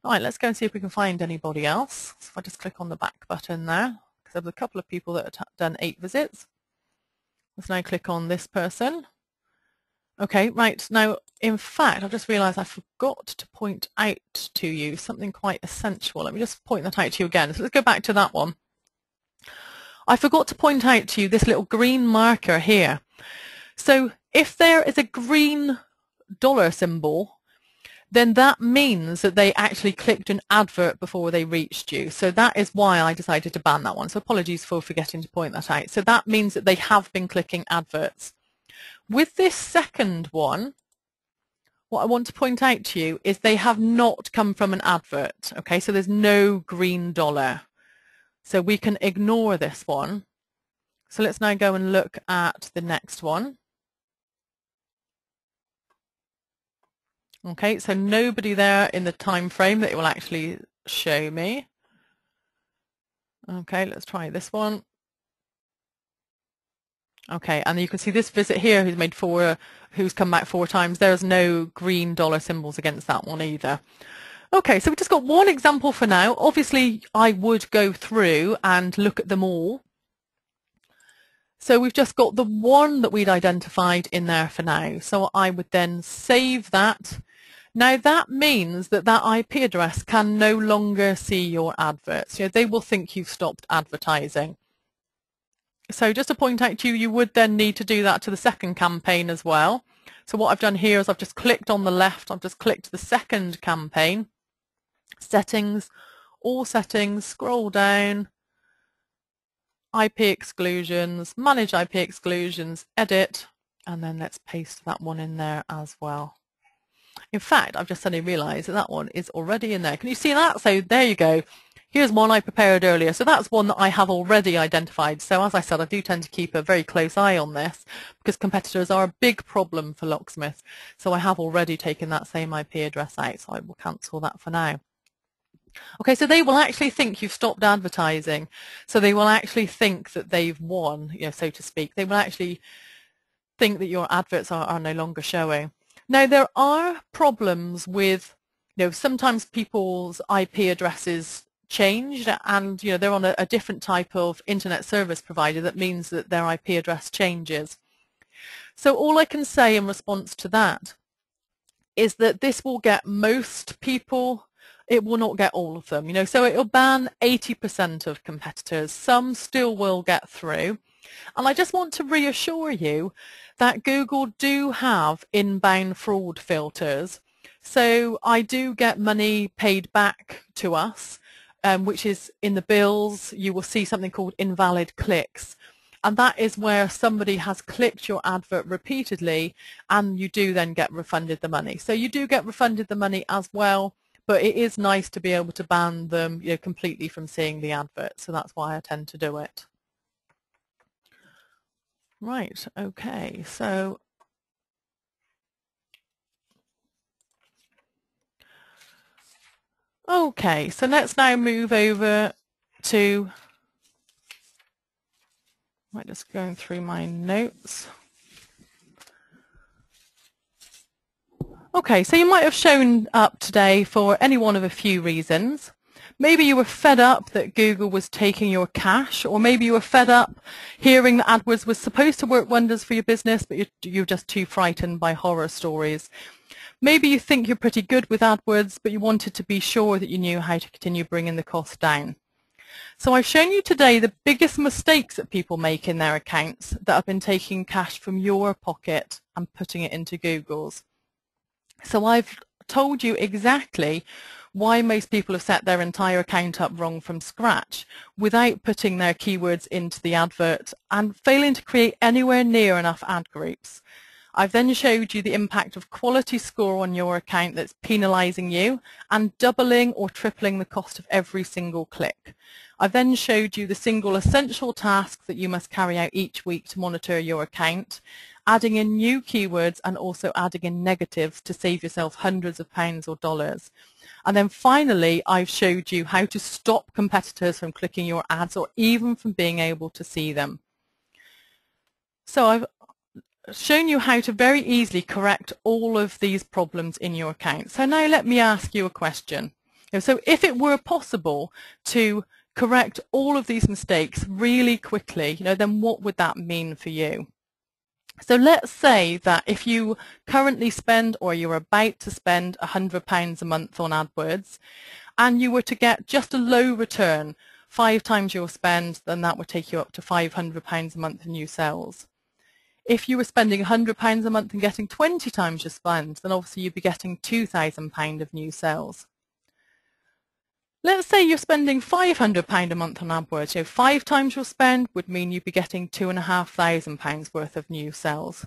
Speaker 1: All right, let's go and see if we can find anybody else. So if I just click on the back button there, because there's a couple of people that have done 8 visits. Let's now click on this person. Okay, right, now in fact I've just realised I forgot to point out to you something quite essential. Let me just point that out to you again. So let's go back to that one. I forgot to point out to you this little green marker here. So if there is a green dollar symbol, then that means that they actually clicked an advert before they reached you. So that is why I decided to ban that one. So apologies for forgetting to point that out. So that means that they have been clicking adverts. With this second one, what I want to point out to you is they have not come from an advert. Okay, so there's no green dollar. So we can ignore this one. So let's now go and look at the next one. Okay, so nobody there in the time frame that it will actually show me. Okay, let's try this one. Okay, and you can see this visit here who's come back 4 times. There's no green dollar symbols against that one either. Okay, so we've just got one example for now. Obviously, I would go through and look at them all. So we've just got the one that we'd identified in there for now. So I would then save that. Now that means that that IP address can no longer see your adverts. You know, they will think you've stopped advertising. So just to point out to you, you would then need to do that to the second campaign as well. So what I've done here is I've just clicked on the left, I've just clicked the second campaign, settings, all settings, scroll down, IP exclusions, manage IP exclusions, edit, and then let's paste that one in there as well. In fact, I've just suddenly realised that that one is already in there. Can you see that? So there you go. Here's one I prepared earlier. So that's one that I have already identified. So as I said, I do tend to keep a very close eye on this because competitors are a big problem for locksmiths. So I have already taken that same IP address out. So I will cancel that for now. Okay, so they will actually think you've stopped advertising. So they will actually think that they've won, you know, so to speak. They will actually think that your adverts are no longer showing. Now, there are problems with, you know, sometimes people's IP addresses changed and, you know, they're on a different type of internet service provider. That means that their IP address changes. So all I can say in response to that is that this will get most people. It will not get all of them, you know, so it will ban 80% of competitors. Some still will get through. And I just want to reassure you that Google do have inbound fraud filters. So I do get money paid back to us, which is in the bills. You will see something called invalid clicks. And that is where somebody has clicked your advert repeatedly and you do then get refunded the money. So you do get refunded the money as well. But it is nice to be able to ban them, you know, completely from seeing the advert. So that's why I tend to do it. Right, okay, so let's now move over to, right, just going through my notes. Okay, so you might have shown up today for any one of a few reasons. Maybe you were fed up that Google was taking your cash, or maybe you were fed up hearing that AdWords was supposed to work wonders for your business, but you're just too frightened by horror stories. Maybe you think you're pretty good with AdWords, but you wanted to be sure that you knew how to continue bringing the cost down. So I've shown you today the biggest mistakes that people make in their accounts that have been taking cash from your pocket and putting it into Google's. So I've told you exactly why most people have set their entire account up wrong from scratch without putting their keywords into the advert and failing to create anywhere near enough ad groups. I've then showed you the impact of quality score on your account that's penalising you and doubling or tripling the cost of every single click. I've then showed you the single essential task that you must carry out each week to monitor your account, adding in new keywords and also adding in negatives to save yourself hundreds of pounds or dollars. And then finally, I've showed you how to stop competitors from clicking your ads or even from being able to see them. So I've shown you how to very easily correct all of these problems in your account. So now let me ask you a question. So if it were possible to correct all of these mistakes really quickly, then what would that mean for you? So let's say that if you currently spend or you're about to spend £100 a month on AdWords and you were to get just a low return, 5 times your spend, then that would take you up to £500 a month in new sales. If you were spending £100 a month and getting 20 times your spend, then obviously you'd be getting £2,000 of new sales. Let's say you're spending £500 a month on AdWords. So 5 times your spend would mean you'd be getting £2,500 worth of new sales,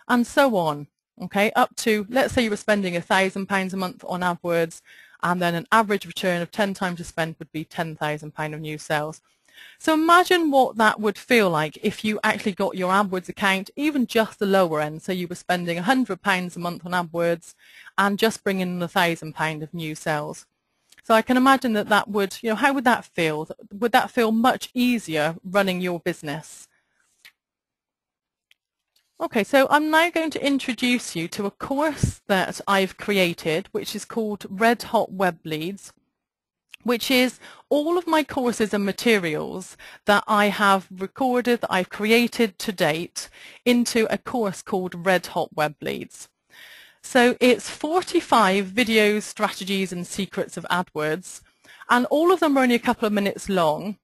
Speaker 1: and so on. Okay, up to, let's say you were spending £1,000 a month on AdWords, and then an average return of 10 times your spend would be £10,000 of new sales. So imagine what that would feel like if you actually got your AdWords account, even just the lower end. So you were spending £100 a month on AdWords and just bringing in £1,000 of new sales. So I can imagine that that would, how would that feel? Would that feel much easier running your business? Okay, so I'm now going to introduce you to a course that I've created, which is called Red Hot Web Leads, which is all of my courses and materials that I have recorded, that I've created to date, into a course called Red Hot Web Leads. So it's 45 videos, strategies and secrets of AdWords, and all of them are only a couple of minutes long.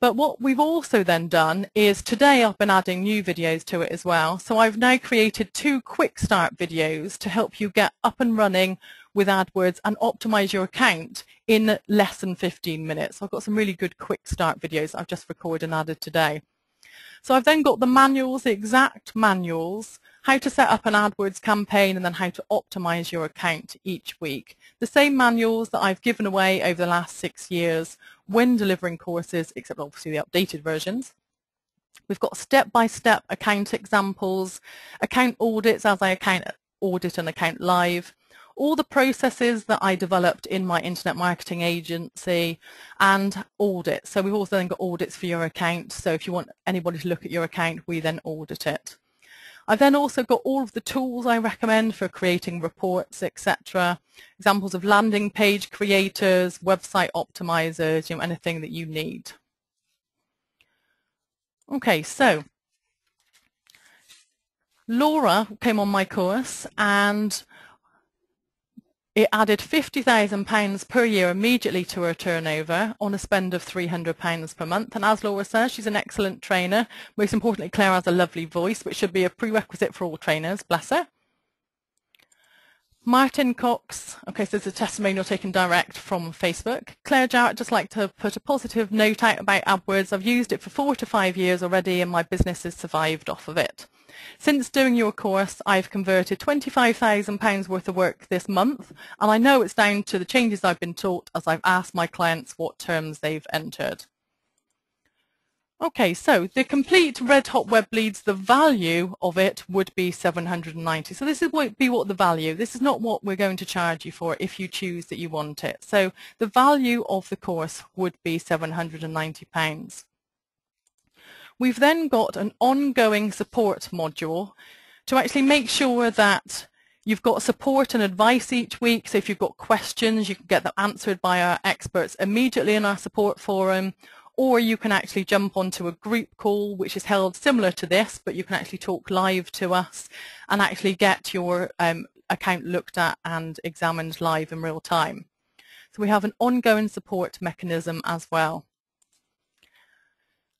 Speaker 1: But what we've also then done is today I've been adding new videos to it as well. So I've now created 2 quick start videos to help you get up and running with AdWords and optimize your account in less than 15 minutes. So I've got some really good quick start videos I've just recorded and added today. So I've then got the manuals, the exact manuals, how to set up an AdWords campaign and then how to optimize your account each week. The same manuals that I've given away over the last 6 years when delivering courses, except obviously the updated versions. We've got step-by-step account examples, account audits as I audit an account live, all the processes that I developed in my internet marketing agency, and audits. So we've also then got audits for your account. So if you want anybody to look at your account, we then audit it. I've then also got all of the tools I recommend for creating reports, etc. Examples of landing page creators, website optimizers, anything that you need. Okay, so Laura came on my course and it added £50,000 per year immediately to her turnover on a spend of £300 per month. And as Laura says, she's an excellent trainer. Most importantly, Claire has a lovely voice, which should be a prerequisite for all trainers. Bless her. Martin Cox, okay, so there's a testimonial taken direct from Facebook. Claire Jarrett, just like to put a positive note out about AdWords. I've used it for 4 to 5 years already and my business has survived off of it. Since doing your course, I've converted £25,000 worth of work this month, and I know it's down to the changes I've been taught as I've asked my clients what terms they've entered. Okay, so the complete Red Hot Web Leads, the value of it would be £790. So this would be what the value. This is not what we're going to charge you for if you choose that you want it. So the value of the course would be £790. We've then got an ongoing support module to actually make sure that you've got support and advice each week. So if you've got questions, you can get them answered by our experts immediately in our support forum, or you can actually jump onto a group call, which is held similar to this, but you can actually talk live to us and actually get your account looked at and examined live in real time. So we have an ongoing support mechanism as well.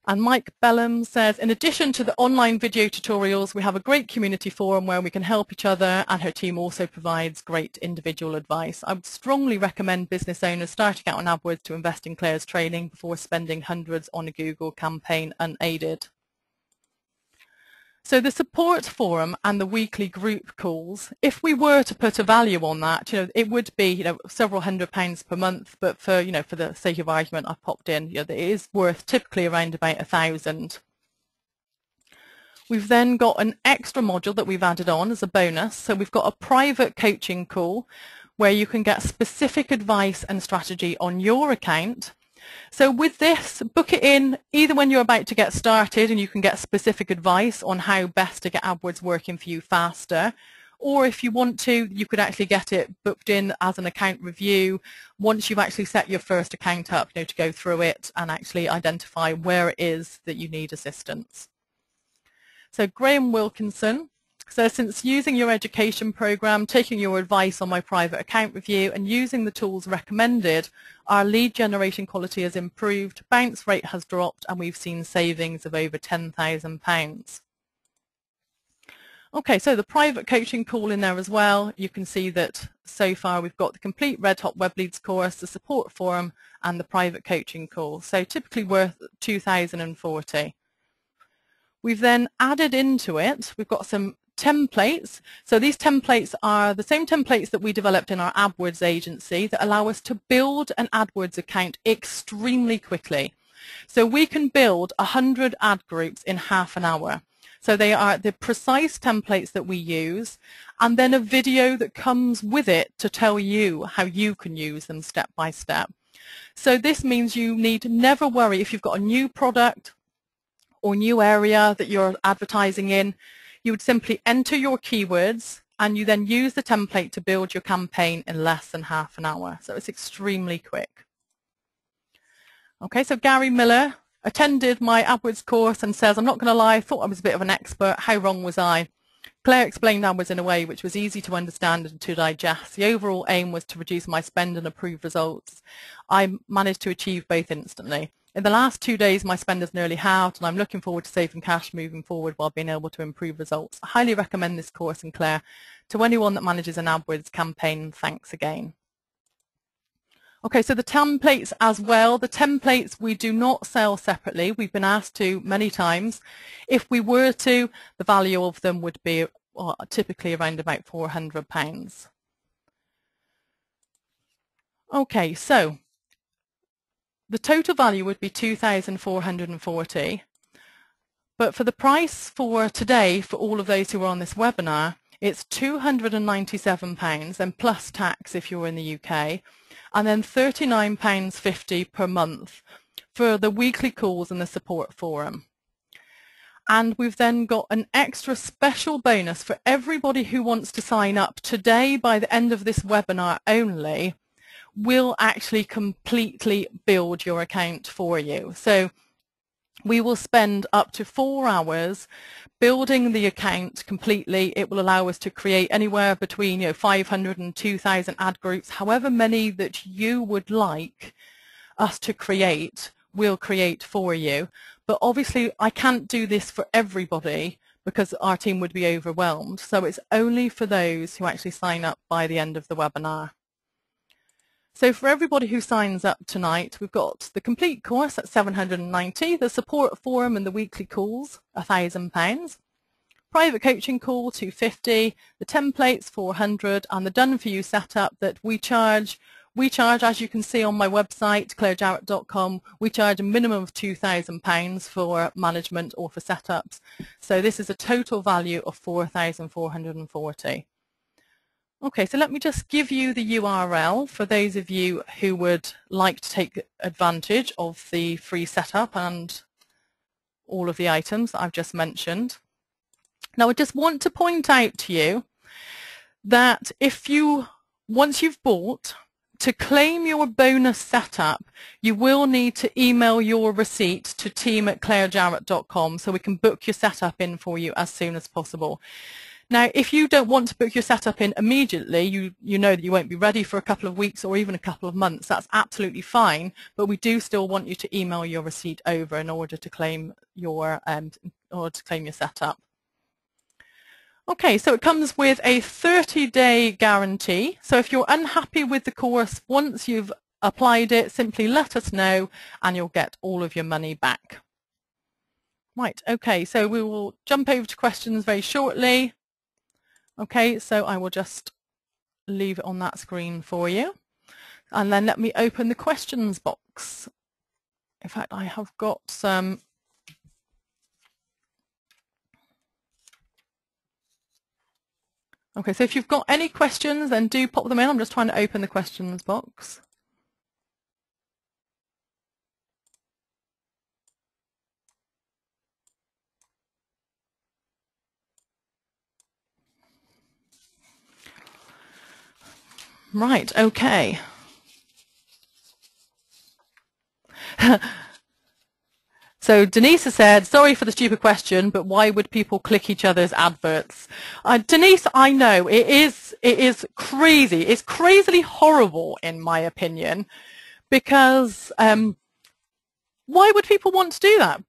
Speaker 1: And Mike Bellum says, in addition to the online video tutorials, we have a great community forum where we can help each other, and her team also provides great individual advice. I would strongly recommend business owners starting out on AdWords to invest in Claire's training before spending hundreds on a Google campaign unaided. So the support forum and the weekly group calls, if we were to put a value on that, it would be, several £100s per month, but for, for the sake of argument, I've popped in, that it is worth typically around about £1,000. We've then got an extra module that we've added on as a bonus. So we've got a private coaching call where you can get specific advice and strategy on your account. So with this, book it in either when you're about to get started and you can get specific advice on how best to get AdWords working for you faster, or if you want to, you could actually get it booked in as an account review once you've actually set your first account up, to go through it and actually identify where it is that you need assistance. So Graham Wilkinson says, since using your education program, taking your advice on my private account review and using the tools recommended, our lead generation quality has improved, bounce rate has dropped, and we've seen savings of over £10,000. Okay, so the private coaching call in there as well. You can see that so far we've got the complete Red Hot Web Leads course, the support forum, and the private coaching call. So typically worth £2,040. We've then added into it, we've got some templates. So these templates are the same templates that we developed in our AdWords agency that allow us to build an AdWords account extremely quickly. So we can build 100 ad groups in half an hour. So they are the precise templates that we use, and then a video that comes with it to tell you how you can use them step by step. So this means you need never worry if you've got a new product or new area that you're advertising in. You would simply enter your keywords and you then use the template to build your campaign in less than half an hour. So it's extremely quick. Okay, so Gary Miller attended my AdWords course and says, I'm not going to lie, I thought I was a bit of an expert. How wrong was I? Claire explained AdWords in a way which was easy to understand and to digest. The overall aim was to reduce my spend and improve results. I managed to achieve both instantly. In the last 2 days, my spend has nearly halved, and I'm looking forward to saving cash moving forward while being able to improve results. I highly recommend this course, and Claire, to anyone that manages an AdWords campaign, thanks again. Okay, so the templates as well. The templates we do not sell separately. We've been asked to many times. If we were to, the value of them would be typically around about £400. Okay, so the total value would be $2,440. But for the price for today, for all of those who are on this webinar, it's £297 and plus tax if you're in the UK, and then £39.50 per month for the weekly calls and the support forum. And we've then got an extra special bonus for everybody who wants to sign up today. By the end of this webinar only, we'll actually completely build your account for you. So we will spend up to 4 hours building the account completely. It will allow us to create anywhere between 500 and 2,000 ad groups, however many that you would like us to create, we'll create for you. But obviously I can't do this for everybody because our team would be overwhelmed. So it's only for those who actually sign up by the end of the webinar. So for everybody who signs up tonight, we've got the complete course at £790, the support forum and the weekly calls, £1,000, private coaching call, £250, the templates, £400, and the done for you setup that we charge, as you can see on my website, clairejarrett.com, we charge a minimum of £2,000 for management or for setups. So this is a total value of $4,440. Okay, so let me just give you the URL for those of you who would like to take advantage of the free setup and all of the items that I've just mentioned. Now, I just want to point out to you that once you've bought, to claim your bonus setup, you will need to email your receipt to team@clairejarrett.com so we can book your setup in for you as soon as possible. Now, if you don't want to book your setup in immediately, you know that you won't be ready for a couple of weeks or even a couple of months. That's absolutely fine, but we do still want you to email your receipt over in order to claim your setup. Okay, so it comes with a 30-day guarantee. So if you're unhappy with the course, once you've applied it, simply let us know and you'll get all of your money back. Right, okay, so we will jump over to questions very shortly. Okay, so I will just leave it on that screen for you. And then let me open the questions box. In fact, I have got some. Okay, so if you've got any questions, then do pop them in. I'm just trying to open the questions box. Right, okay. So Denise has said, sorry for the stupid question, but why would people click each other's adverts? Denise, I know, it is crazy. It's crazily horrible, in my opinion, because why would people want to do that?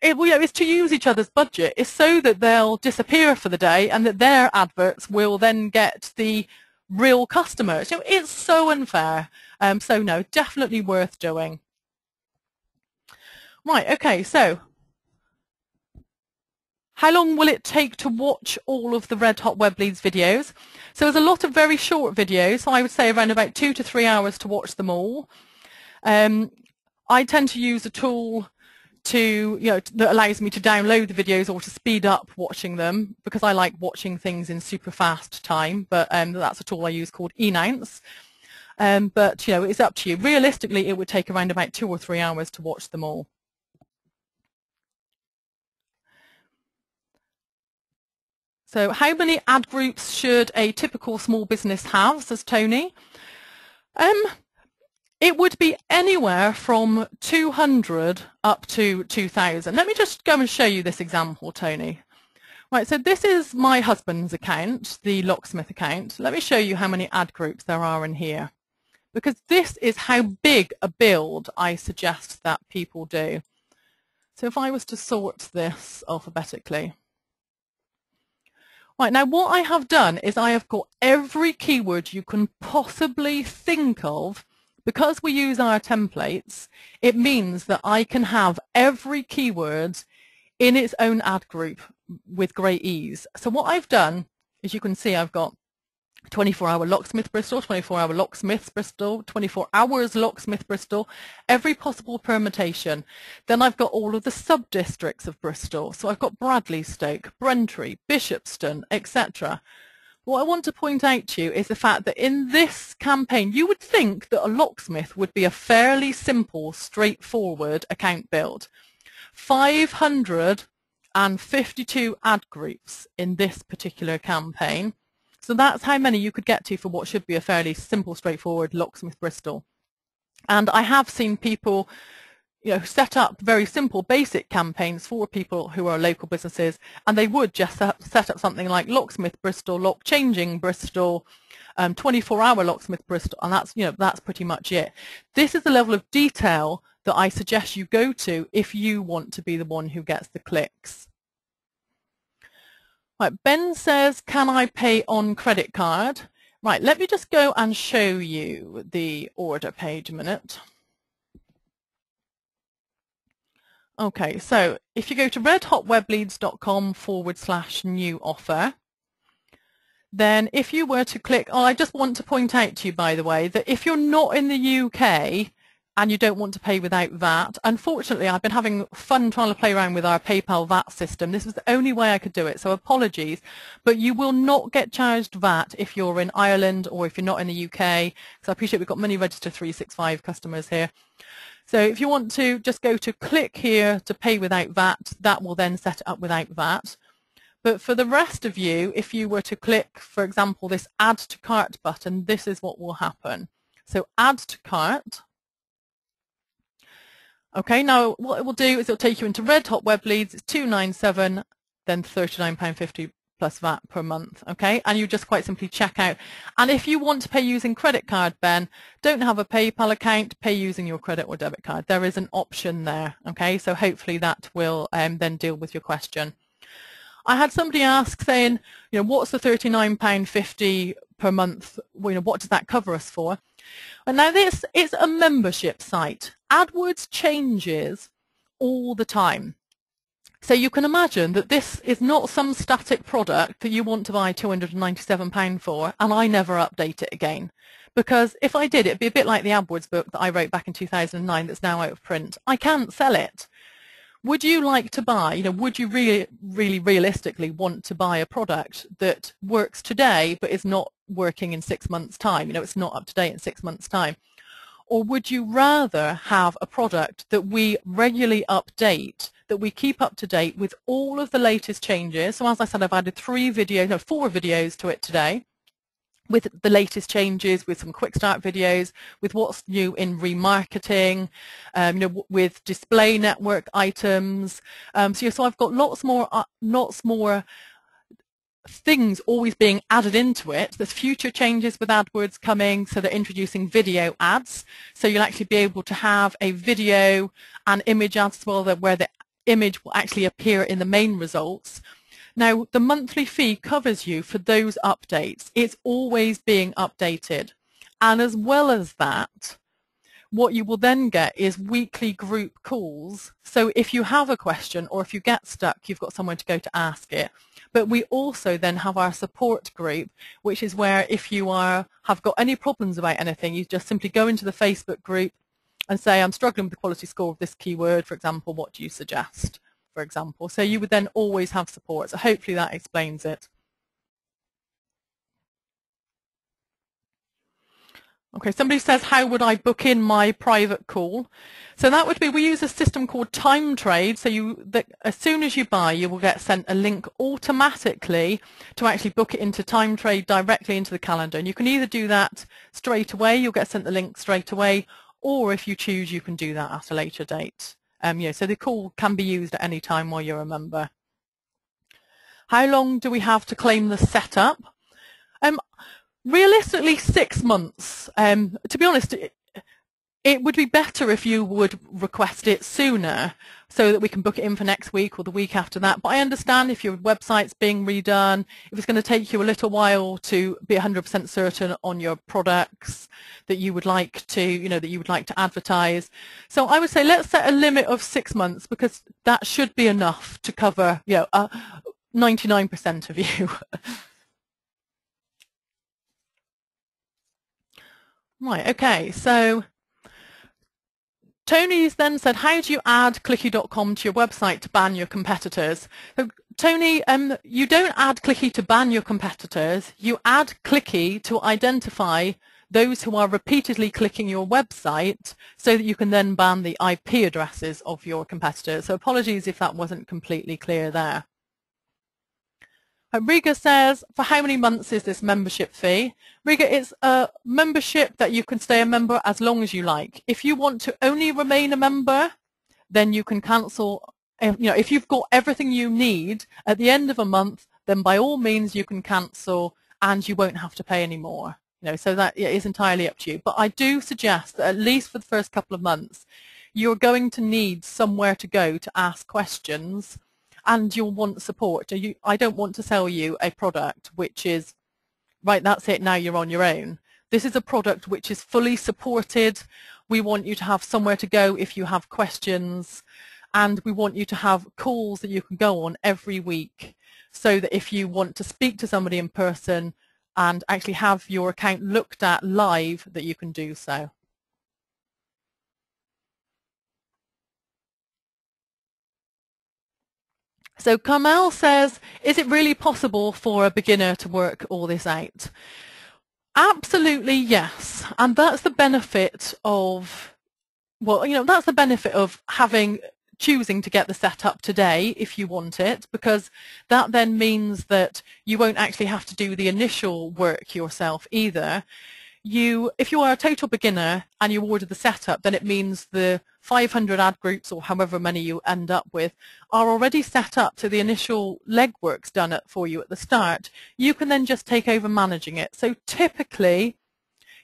Speaker 1: It's to use each other's budget. It's so that they'll disappear for the day and that their adverts will then get the real customers. It's so unfair. So no, definitely worth doing. Right, okay, so How long will it take to watch all of the Red Hot Web Leads videos? So there's a lot of very short videos, so I would say around about 2 to 3 hours to watch them all. I tend to use a tool that allows me to download the videos or to speed up watching them, because I like watching things in super fast time, but that's a tool I use called eNounce. But it's up to you. Realistically, it would take around about 2 or 3 hours to watch them all. So how many ad groups should a typical small business have, says Tony? It would be anywhere from 200 up to 2,000. Let me just go and show you this example, Tony. Right, so this is my husband's account, the locksmith account. Let me show you how many ad groups there are in here, because this is how big a build I suggest that people do. So if I was to sort this alphabetically. Right, now what I have done is I have got every keyword you can possibly think of. Because we use our templates, it means that I can have every keyword in its own ad group with great ease. So what I've done, as you can see, I've got 24-hour locksmith Bristol, 24-hour locksmiths Bristol, 24 hours locksmith Bristol, every possible permutation. Then I've got all of the sub-districts of Bristol. So I've got Bradleystoke, Braintree, Bishopston, etc. What I want to point out to you is the fact that in this campaign, you would think that a locksmith would be a fairly simple, straightforward account build. 552 ad groups in this particular campaign. So that's how many you could get to for what should be a fairly simple, straightforward locksmith Bristol. And I have seen people set up very simple basic campaigns for people who are local businesses, and they would just set up something like locksmith Bristol, lock changing Bristol, 24-hour locksmith Bristol, and that's pretty much it. This is the level of detail that I suggest you go to if you want to be the one who gets the clicks. Right, Ben says, can I pay on credit card? Right, let me just go and show you the order page a minute. Okay, so if you go to redhotwebleads.com/new offer, then if you were to click, I just want to point out to you, by the way, that if you're not in the UK and you don't want to pay without VAT, unfortunately, I've been having fun trying to play around with our PayPal VAT system. This was the only way I could do it, so apologies, but you will not get charged VAT if you're in Ireland or if you're not in the UK, because I appreciate we've got many registered 365 customers here. So if you want to just go to click here to pay without VAT, that will then set it up without VAT. But for the rest of you, if you were to click, for example, this add to cart button, this is what will happen. So add to cart. Okay, now what it will do is it'll take you into Red Hot Web Leads. It's $297, then £39.50 plus VAT per month, okay? And you just quite simply check out. And if you want to pay using credit card, Ben, don't have a PayPal account, pay using your credit or debit card. There is an option there, okay? So hopefully that will then deal with your question. I had somebody ask saying, what's the £39.50 per month? What does that cover us for? And now this is a membership site. AdWords changes all the time. So you can imagine that this is not some static product that you want to buy £297 for, and I never update it again. Because if I did, it'd be a bit like the AdWords book that I wrote back in 2009 that's now out of print. I can't sell it. Would you like to buy, would you really realistically want to buy a product that works today but is not working in 6 months' time? It's not up to date in 6 months' time. Or would you rather have a product that we regularly update, that we keep up to date with all of the latest changes? So as I said, I've added 4 videos to it today, with the latest changes, with some quick start videos, with what's new in remarketing, with display network items. So I've got lots more things always being added into it. There's future changes with AdWords coming, so they're introducing video ads. So you'll actually be able to have a video and image ads as well, where the image will actually appear in the main results. Now, the monthly fee covers you for those updates. It's always being updated. And as well as that, what you will then get is weekly group calls. So if you have a question or if you get stuck, you've got someone to go to ask it. But we also then have our support group, which is where if you have got any problems about anything, you just simply go into the Facebook group and say, I'm struggling with the quality score of this keyword, for example, what do you suggest, for example. So you would then always have support. So hopefully that explains it. Okay, somebody says, how would I book in my private call? So that would be, we use a system called Time Trade. So as soon as you buy, you will get sent a link automatically to actually book it into Time Trade directly into the calendar. And you can either do that straight away, you'll get sent the link straight away, or if you choose, you can do that at a later date. So the call can be used at any time while you're a member. How long do we have to claim the setup? Realistically, 6 months. To be honest, it would be better if you would request it sooner so that we can book it in for next week or the week after that. But I understand if your website's being redone, if it's going to take you a little while to be 100% certain on your products that you would like to, advertise. So I would say let's set a limit of 6 months, because that should be enough to cover, 99% of you. Right, okay, so Tony's then said, how do you add clicky.com to your website to ban your competitors? So, Tony, you don't add Clicky to ban your competitors. You add Clicky to identify those who are repeatedly clicking your website so that you can then ban the IP addresses of your competitors. So apologies if that wasn't completely clear there. Riga says, for how many months is this membership fee? Riga, it's a membership that you can stay a member as long as you like. If you want to only remain a member, then you can cancel. If you've got everything you need at the end of a month, then by all means you can cancel and you won't have to pay any more. So that is entirely up to you. But I do suggest that at least for the first couple of months, you're going to need somewhere to go to ask questions. And you'll want support. I don't want to sell you a product which is, right, that's it, now you're on your own. This is a product which is fully supported. We want you to have somewhere to go if you have questions. And we want you to have calls that you can go on every week, so that if you want to speak to somebody in person and actually have your account looked at live, that you can do so. So Carmel says, is it really possible for a beginner to work all this out? Absolutely, yes. And that's the benefit of, that's the benefit of choosing to get the setup today if you want it, because that then means that you won't actually have to do the initial work yourself either. If you are a total beginner and you order the setup, then it means the 500 ad groups or however many you end up with are already set up, so the initial legwork's done for you at the start. You can then just take over managing it. So typically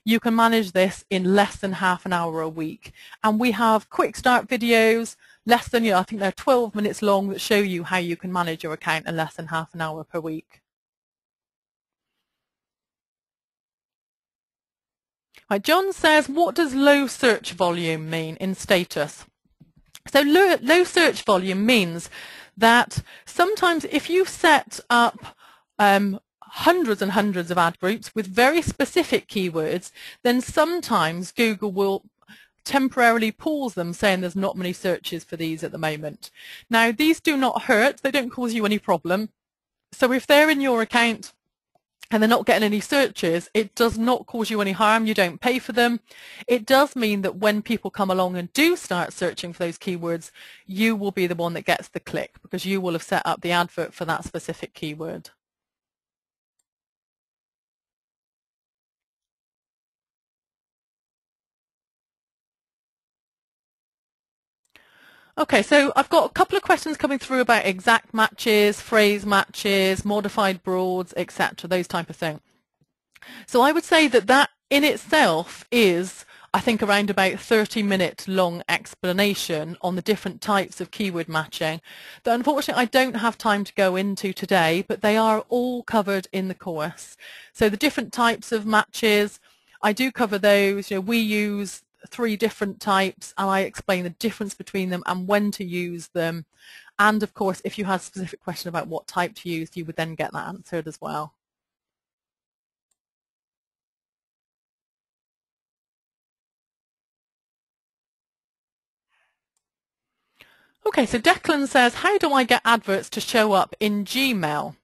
Speaker 1: you can manage this in less than half an hour a week. And we have quick start videos, less than, I think they're 12 minutes long, that show you how you can manage your account in less than half an hour per week. Right, John says, what does low search volume mean in status? So low search volume means that sometimes if you set up hundreds and hundreds of ad groups with very specific keywords, then sometimes Google will temporarily pause them, saying there's not many searches for these at the moment. Now, these do not hurt. They don't cause you any problem. So if they're in your account and they're not getting any searches, it does not cause you any harm. You don't pay for them. It does mean that when people come along and do start searching for those keywords, you will be the one that gets the click, because you will have set up the advert for that specific keyword. Okay, so I've got a couple of questions coming through about exact matches, phrase matches, modified broads, etc., those type of thing. So I would say that in itself is, I think, around about 30-minute long explanation on the different types of keyword matching that unfortunately I don't have time to go into today, but they are all covered in the course. So the different types of matches, I do cover those. We use 3 different types, and I explain the difference between them and when to use them. And of course, if you had a specific question about what type to use, you would then get that answered as well. Okay, so Declan says, how do I get adverts to show up in Gmail?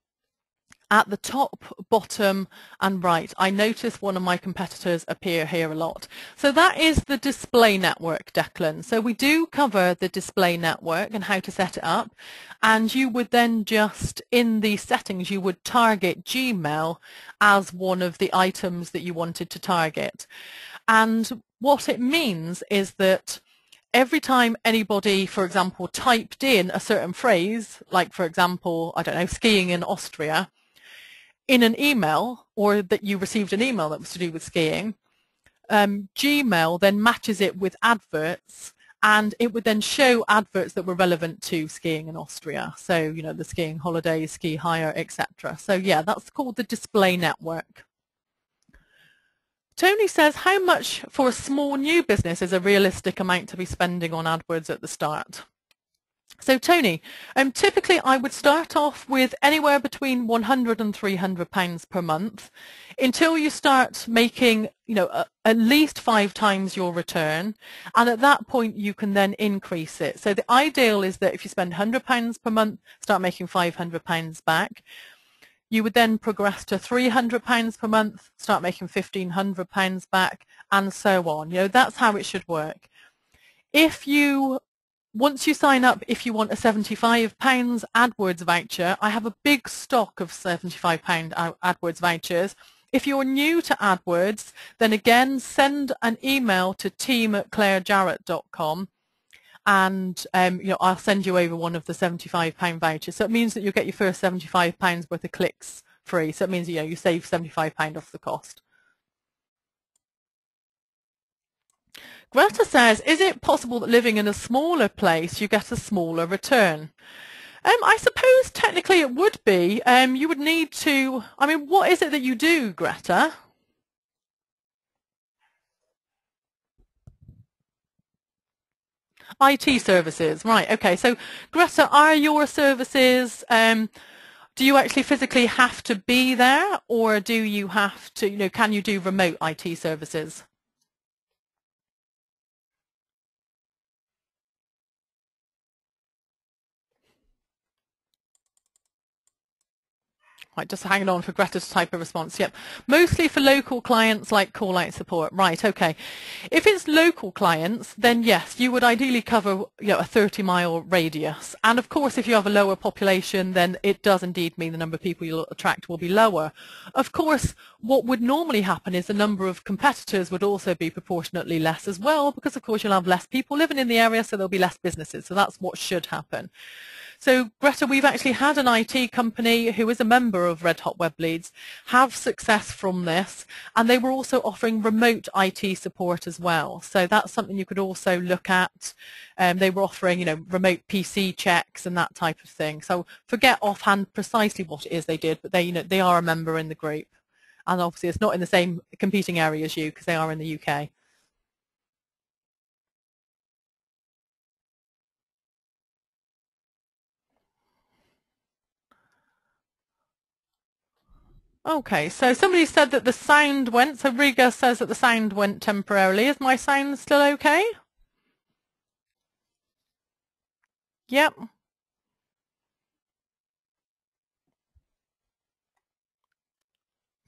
Speaker 1: At the top, bottom and right, I notice one of my competitors appear here a lot. So that is the display network, Declan. So we do cover the display network and how to set it up. And you would then just, in the settings, you would target Gmail as one of the items that you wanted to target. And what it means is that every time anybody, for example, typed in a certain phrase, like, for example, I don't know, skiing in Austria, in an email, or that you received an email that was to do with skiing, Gmail then matches it with adverts, and it would then show adverts that were relevant to skiing in Austria. So, you know, the skiing holidays, ski hire, etc. So yeah, that's called the display network. Tony says, how much for a small new business is a realistic amount to be spending on AdWords at the start? So Tony, typically I would start off with anywhere between £100 and £300 per month until you start making, you know, at least 5 times your return, and at that point you can then increase it. So the ideal is that if you spend £100 per month, start making £500 back. You would then progress to £300 per month, start making £1,500 back, and so on. You know, that's how it should work. Once you sign up, if you want a £75 AdWords voucher, I have a big stock of £75 AdWords vouchers. If you're new to AdWords, then again, send an email to team@clairejarrett.com, and you know, I'll send you over one of the £75 vouchers. So it means that you'll get your first £75 worth of clicks free. So it means, you know, you save £75 off the cost. Greta says, is it possible that living in a smaller place you get a smaller return? I suppose technically it would be. You would need to, I mean, what is it that you do, Greta? IT services, right, okay. So Greta, are your services, do you actually physically have to be there, or do you have to, you know, can you do remote IT services? Right, just hanging on for Greta to type a response. Yep. Mostly for local clients like call-out support. Right, okay. If it's local clients, then yes, you would ideally cover, you know, a 30-mile radius. And of course, if you have a lower population, then it does indeed mean the number of people you'll attract will be lower. Of course, what would normally happen is the number of competitors would also be proportionately less as well, because of course you'll have less people living in the area, so there'll be less businesses. So that's what should happen. So Greta, we've actually had an IT company who is a member of Red Hot Web Leads have success from this, and they were also offering remote IT support as well. So that's something you could also look at. They were offering, you know, remote PC checks and that type of thing. So forget offhand precisely what it is they did, but they, you know, they are a member in the group, and obviously it's not in the same competing area as you because they are in the UK. Okay, so somebody said that the sound went, so Riga says that the sound went temporarily. Is my sound still okay? Yep.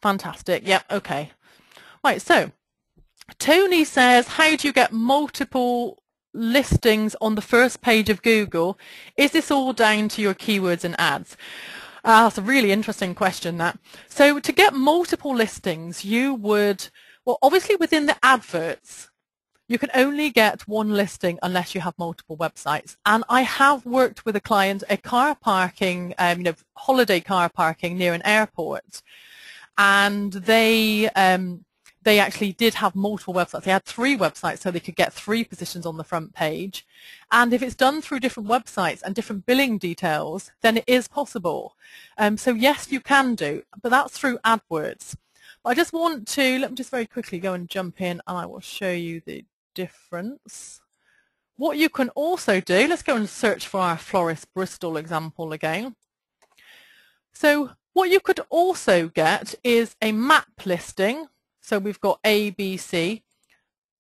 Speaker 1: Fantastic. Yep, okay. Right, so Tony says, how do you get multiple listings on the first page of Google? Is this all down to your keywords and ads? That's a really interesting question, that. So to get multiple listings, you would, well, obviously within the adverts, you can only get one listing unless you have multiple websites. And I have worked with a client, a car parking, you know, holiday car parking near an airport, and they actually did have multiple websites. They had 3 websites so they could get 3 positions on the front page. And if it's done through different websites and different billing details, then it is possible. So yes, you can do, but that's through AdWords. I just want to, let me just very quickly go and jump in, and I will show you the difference. What you can also do, let's go and search for our Florist Bristol example again. So what you could also get is a map listing. So we've got A, B, C.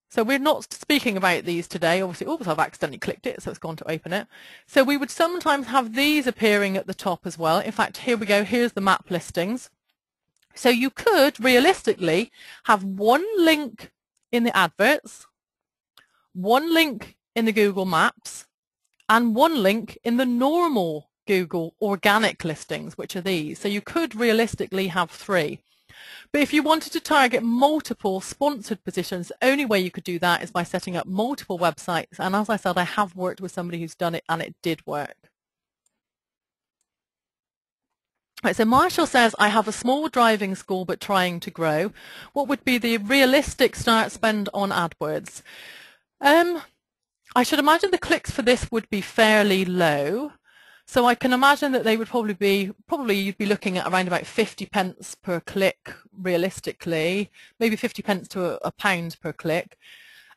Speaker 1: So we're not speaking about these today. Obviously, oops, I've accidentally clicked it, so it's gone to open it. So we would sometimes have these appearing at the top as well. In fact, here we go. Here's the map listings. So you could realistically have one link in the adverts, one link in the Google Maps, and one link in the normal Google organic listings, which are these. So you could realistically have 3. But if you wanted to target multiple sponsored positions, the only way you could do that is by setting up multiple websites. And as I said, I have worked with somebody who's done it and it did work. Right, so Marshall says, I have a small driving school but trying to grow. What would be the realistic start spend on AdWords? I should imagine the clicks for this would be fairly low. So I can imagine that they would probably you'd be looking at around about 50 pence per click realistically, maybe 50 pence to a pound per click.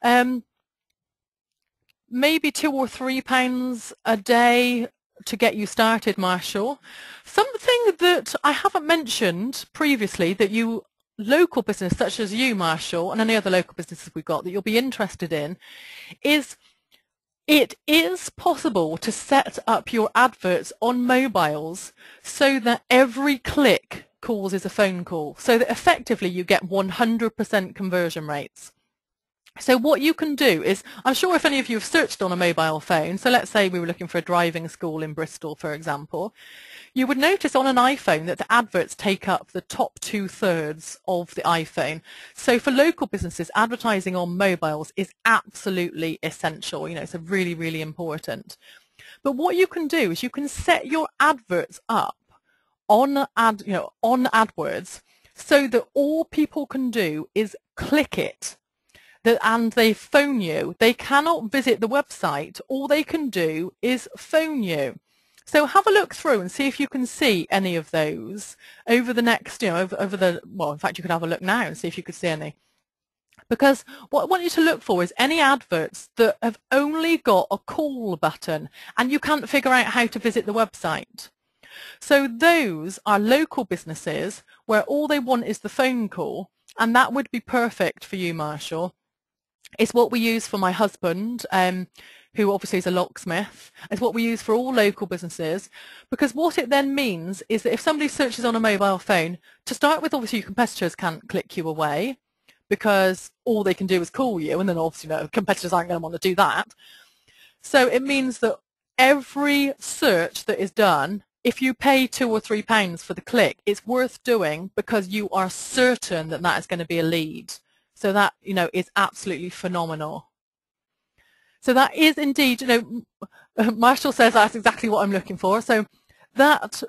Speaker 1: Maybe £2 or £3 a day to get you started, Marshall. Something that I haven't mentioned previously that you local business such as you, Marshall, and any other local businesses we've got that you'll be interested in is it is possible to set up your adverts on mobiles so that every click causes a phone call, so that effectively you get 100% conversion rates. So what you can do is, I'm sure if any of you have searched on a mobile phone, so let's say we were looking for a driving school in Bristol, for example, you would notice on an iPhone that the adverts take up the top 2/3 of the iPhone. So for local businesses, advertising on mobiles is absolutely essential. You know, it's really, really important. But what you can do is you can set your adverts up on AdWords so that all people can do is click it. And they phone you. They cannot visit the website. All they can do is phone you. So have a look through and see if you can see any of those over the next, well, in fact, you could have a look now and see if you could see any. Because what I want you to look for is any adverts that have only got a call button and you can't figure out how to visit the website. So those are local businesses where all they want is the phone call, and that would be perfect for you, Marshall. It's what we use for my husband, who obviously is a locksmith. It's what we use for all local businesses, because what it then means is that if somebody searches on a mobile phone, to start with, obviously your competitors can't click you away because all they can do is call you, and then obviously competitors aren't going to want to do that. So it means that every search that is done, if you pay £2 or £3 for the click, it's worth doing because you are certain that that is going to be a lead. So that, is absolutely phenomenal. So that is indeed, Marshall says that's exactly what I'm looking for. So that,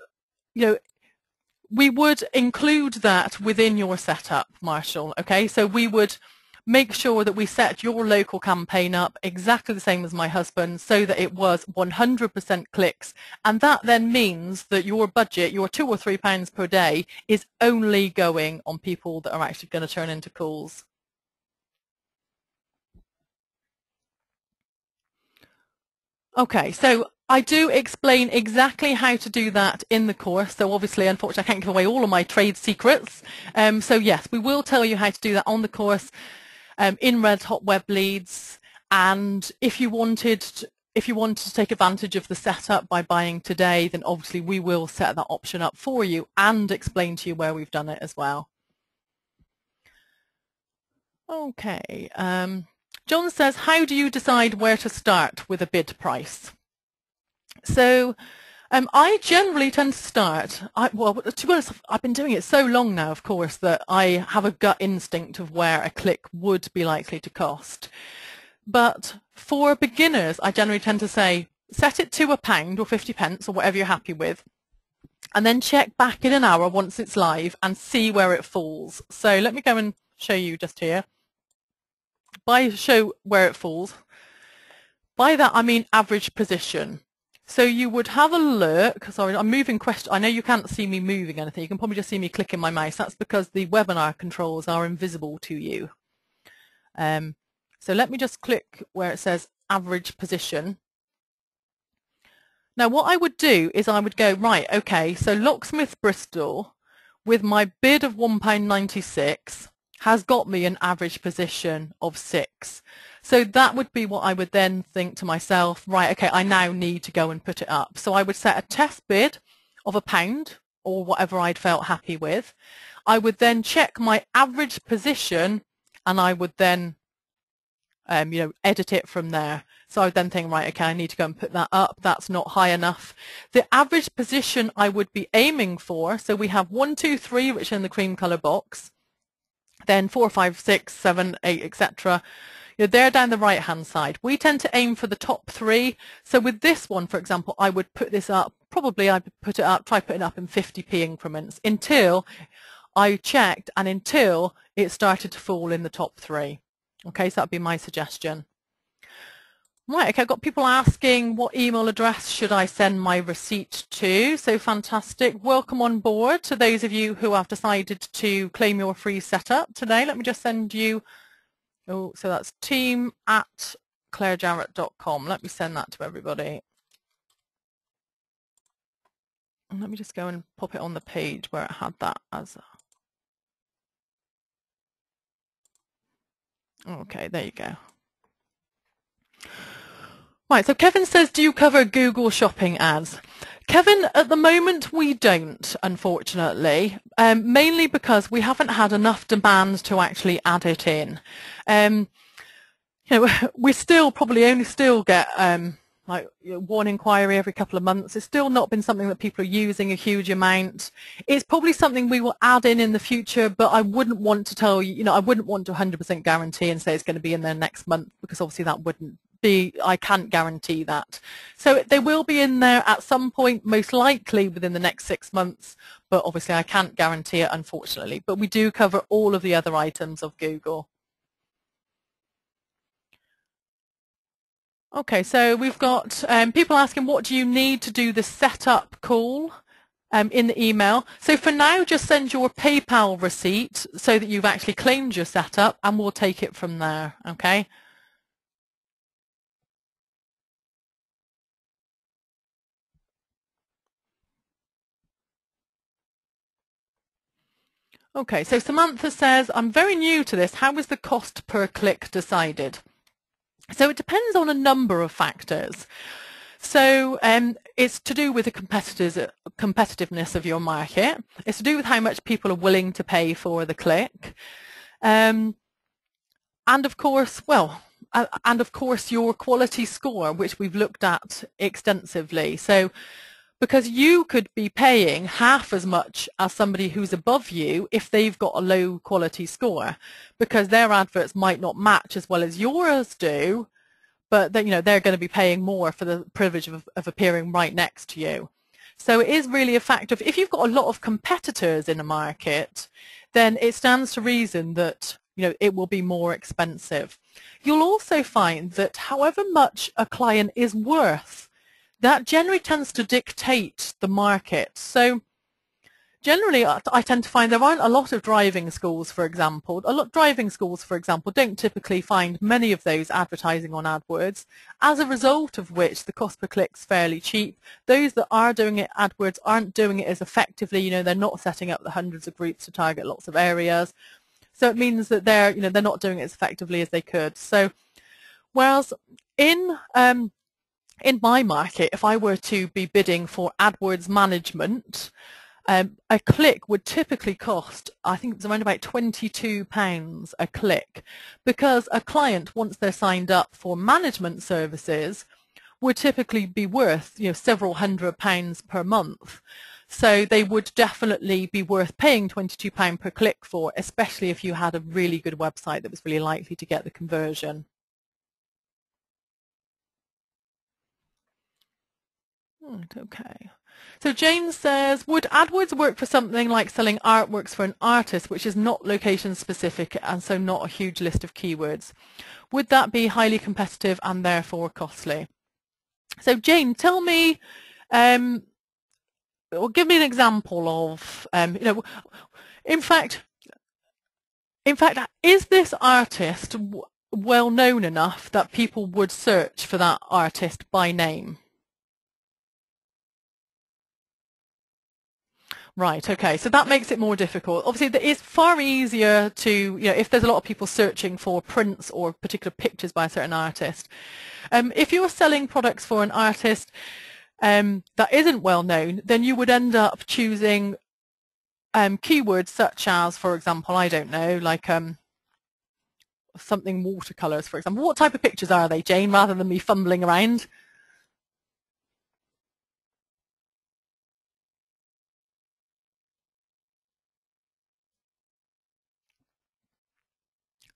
Speaker 1: we would include that within your setup, Marshall. Okay, so we would make sure that we set your local campaign up exactly the same as my husband so that it was 100% clicks. And that then means that your budget, your £2 or £3 per day, is only going on people that are actually going to turn into calls. Okay, so I do explain exactly how to do that in the course. So obviously, unfortunately, I can't give away all of my trade secrets. So yes, we will tell you how to do that on the course in Red Hot Web Leads. And if you wanted to take advantage of the setup by buying today, then obviously we will set that option up for you and explain to you where we've done it as well. Okay. John says, how do you decide where to start with a bid price? So I generally tend to start, well, to be honest, I've been doing it so long now, of course, that I have a gut instinct of where a click would be likely to cost. But for beginners, I generally tend to say, set it to £1 or 50 pence or whatever you're happy with, and then check back in an hour once it's live and see where it falls. So let me go and show you just here. By show where it falls, by that I mean average position. So you would have a look, sorry, I'm moving question. I know you can't see me moving anything. You can probably just see me clicking my mouse. That's because the webinar controls are invisible to you. So let me just click where it says average position. Now what I would do is I would go, right, okay, so Locksmith Bristol with my bid of £1.96 has got me an average position of 6. So that would be what I would then think to myself, right, okay, I now need to go and put it up. So I would set a test bid of £1 or whatever I'd felt happy with. I would then check my average position and I would then edit it from there. So I would then think, right, okay, I need to go and put that up. That's not high enough. The average position I would be aiming for, so we have 1, 2, 3, which are in the cream color box, then 4, 5, 6, 7, 8, etc. They're down the right hand side. We tend to aim for the top 3. So with this one, for example, I would put this up, probably I would put it up, try putting it up in 50p increments until I checked and until it started to fall in the top 3. Okay, so that'd be my suggestion. Right, okay, I've got people asking what email address should I send my receipt to. So fantastic. Welcome on board to those of you who have decided to claim your free setup today. Let me just send you, so that's team@clairejarrett.com. Let me send that to everybody. And let me just go and pop it on the page where it had that as a... Okay, there you go. Right, so Kevin says, do you cover Google shopping ads? Kevin, at the moment we don't, unfortunately, mainly because we haven't had enough demand to actually add it in. We still probably only still get one inquiry every couple of months. It's still not been something that people are using a huge amount. It's probably something we will add in the future, but I wouldn't want to tell you, I wouldn't want to 100% guarantee and say it's going to be in there next month, because obviously that wouldn't be, I can't guarantee that. So they will be in there at some point, most likely within the next 6 months, but obviously I can't guarantee it, unfortunately. But we do cover all of the other items of Google. Okay, so we've got people asking, what do you need to do the setup call in the email? So for now, just send your PayPal receipt so that you've actually claimed your setup, and we'll take it from there, okay? Okay, so Samantha says, I'm very new to this. How is the cost per click decided? So it depends on a number of factors. So it's to do with the competitiveness of your market. It's to do with how much people are willing to pay for the click. And of course, your quality score, which we've looked at extensively. So because you could be paying half as much as somebody who's above you if they've got a low quality score, because their adverts might not match as well as yours do, but they're going to be paying more for the privilege of appearing right next to you. So it is really a fact of, if you've got a lot of competitors in a market, then it stands to reason that it will be more expensive. You'll also find that however much a client is worth, that generally tends to dictate the market. So generally, I tend to find there aren't a lot of driving schools, for example. Driving schools, for example, don't typically find many of those advertising on AdWords, as a result of which the cost per click is fairly cheap. Those that are doing it AdWords aren't doing it as effectively. They're not setting up the hundreds of groups to target lots of areas. So it means that they're not doing it as effectively as they could. So whereas in my market, if I were to be bidding for AdWords management, a click would typically cost, I think it's around about £22 a click, because a client, once they're signed up for management services, would typically be worth several £100s per month. So they would definitely be worth paying £22 per click for, especially if you had a really good website that was really likely to get the conversion. Okay. So James says, would AdWords work for something like selling artworks for an artist, which is not location specific and so not a huge list of keywords? Would that be highly competitive and therefore costly? So Jane, tell me, or give me an example of, in fact, is this artist well known enough that people would search for that artist by name. Right, okay, so that makes it more difficult. Obviously, it's far easier to, if there's a lot of people searching for prints or particular pictures by a certain artist. If you're selling products for an artist that isn't well known, then you would end up choosing keywords such as, for example, I don't know, like something watercolours, for example. What type of pictures are they, Jane, rather than me fumbling around?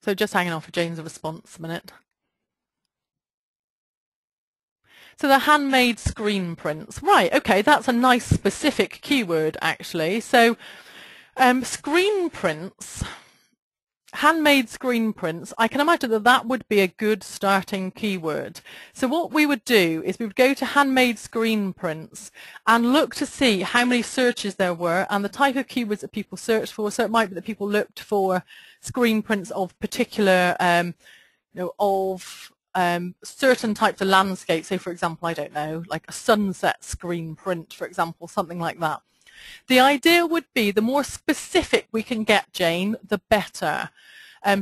Speaker 1: So just hanging on for Jane's response a minute. So the handmade screen prints. Right, okay, that's a nice specific keyword actually. So screen prints, handmade screen prints, I can imagine that that would be a good starting keyword. So what we would do is we would go to handmade screen prints and look to see how many searches there were and the type of keywords that people searched for. So it might be that people looked for screen prints of particular, certain types of landscapes. So for example, I don't know, like a sunset screen print, for example, something like that. The idea would be the more specific we can get, Jane, the better.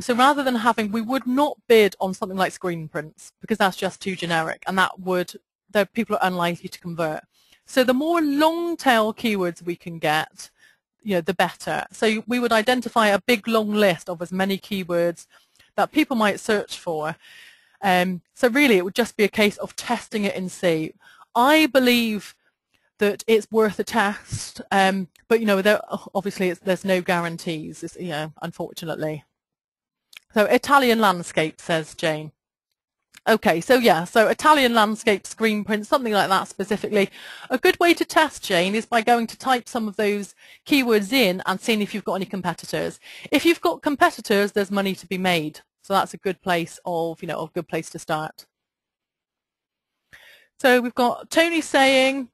Speaker 1: So rather than we would not bid on something like screen prints because that's just too generic and people are unlikely to convert. So the more long tail keywords we can get, the better. So we would identify a big long list of as many keywords that people might search for. So really it would just be a case of testing it and see. I believe that it's worth a test, but obviously there's no guarantees, unfortunately. So Italian landscape, says Jane. Okay, so Italian landscape screen print, something like that specifically. A good way to test, Jane, is by going to type some of those keywords in and seeing if you've got any competitors. If you've got competitors, there's money to be made. So that's a good place a good place to start. So we've got Tony saying,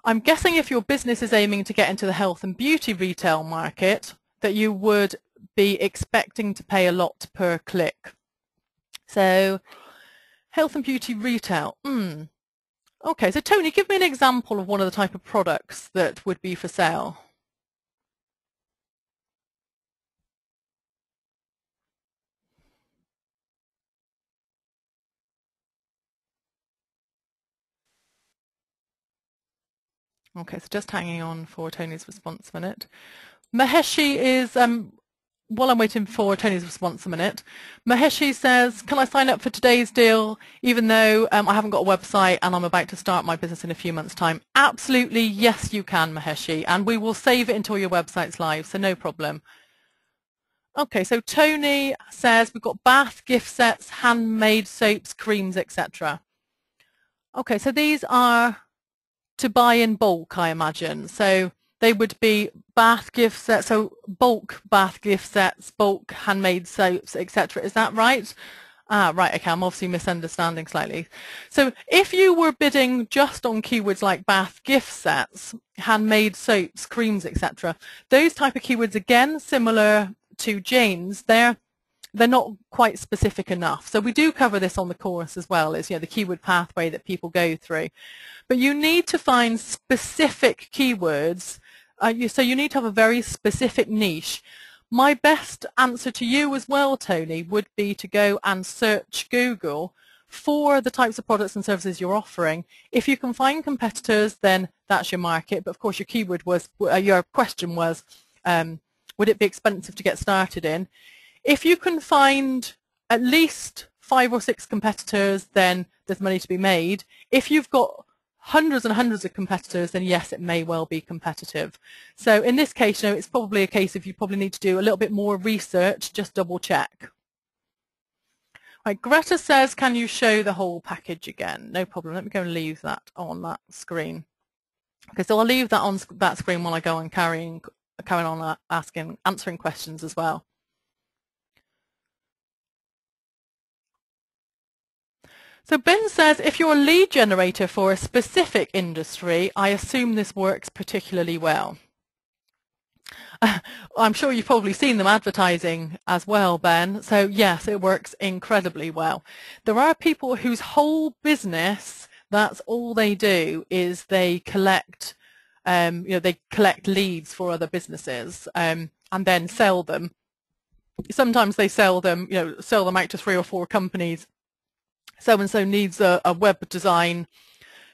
Speaker 1: I'm guessing if your business is aiming to get into the health and beauty retail market, that you would be expecting to pay a lot per click. So health and beauty retail. Okay, so Tony, give me an example of one of the type of products that would be for sale. Okay, so just hanging on for Tony's response a minute. Maheshi is, while I'm waiting for Tony's response a minute, Maheshi says, can I sign up for today's deal even though I haven't got a website and I'm about to start my business in a few months' time? Absolutely, yes you can, Maheshi, and we will save it until your website's live, so no problem. Okay, so Tony says we've got bath, gift sets, handmade soaps, creams, etc. Okay, so these are to buy in bulk, I imagine. So they would be bath gift sets, so bulk bath gift sets, bulk handmade soaps, etc. Is that right? Right, okay, I'm obviously misunderstanding slightly. So if you were bidding just on keywords like bath gift sets, handmade soaps, creams, etc., those type of keywords, again, similar to Jane's, they're not quite specific enough. So we do cover this on the course as well, is the keyword pathway that people go through. But you need to find specific keywords. So you need to have a very specific niche. My best answer to you as well, Tony, would be to go and search Google for the types of products and services you're offering. If you can find competitors, then that's your market. But of course, your question was, would it be expensive to get started in? If you can find at least 5 or 6 competitors, then there's money to be made. If you've got hundreds and hundreds of competitors, then yes, it may well be competitive. So in this case, it's probably a case of you probably need to do a little bit more research, just double check. Right, Greta says, can you show the whole package again? No problem. Let me go and leave that on that screen. Okay, so I'll leave that on that screen while I go on carrying on answering questions as well. So Ben says, if you're a lead generator for a specific industry, I assume this works particularly well. I'm sure you've probably seen them advertising as well, Ben. So yes, it works incredibly well. There are people whose whole business, that's all they do, is they collect, they collect leads for other businesses and then sell them. Sometimes they sell them, sell them out to 3 or 4 companies. So-and-so needs a web design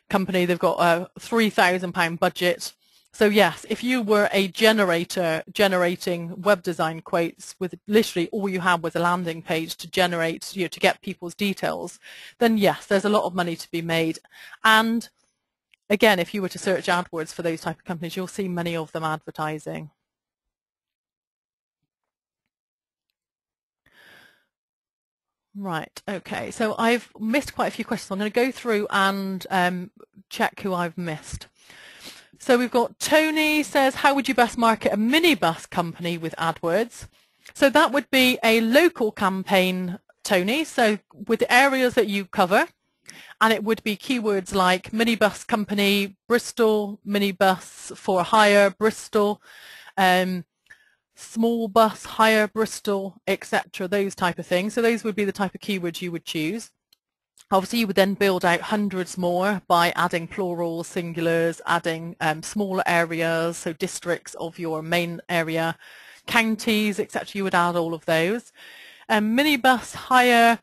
Speaker 1: company. They've got a £3,000 budget. So yes, if you were a generator generating web design quotes with literally all you had was a landing page to generate, to get people's details, then yes, there's a lot of money to be made. And again, if you were to search AdWords for those type of companies, you'll see many of them advertising. Right, okay, so I've missed quite a few questions. I'm going to go through and check who I've missed. So we've got Tony says, how would you best market a minibus company with AdWords? So that would be a local campaign, Tony, so with the areas that you cover, and it would be keywords like minibus company, Bristol, minibus for hire, Bristol, small bus hire, Bristol, etc., those type of things. So those would be the type of keywords you would choose. Obviously, you would then build out hundreds more by adding plurals, singulars, adding smaller areas, so districts of your main area, counties, etc. You would add all of those. Minibus hire,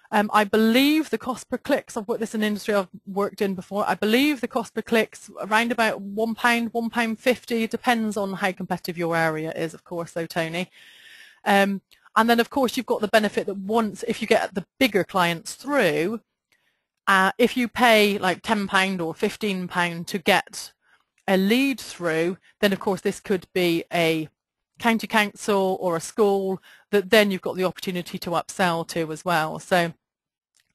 Speaker 1: I believe the cost per clicks, I've worked this in an industry I've worked in before, I believe the cost per clicks around about £1, £1.50, depends on how competitive your area is, of course, though, Tony. And then, of course, you've got the benefit that once, if you get the bigger clients through, if you pay like £10 or £15 to get a lead through, then of course this could be a county council or a school that then you've got the opportunity to upsell to as well. So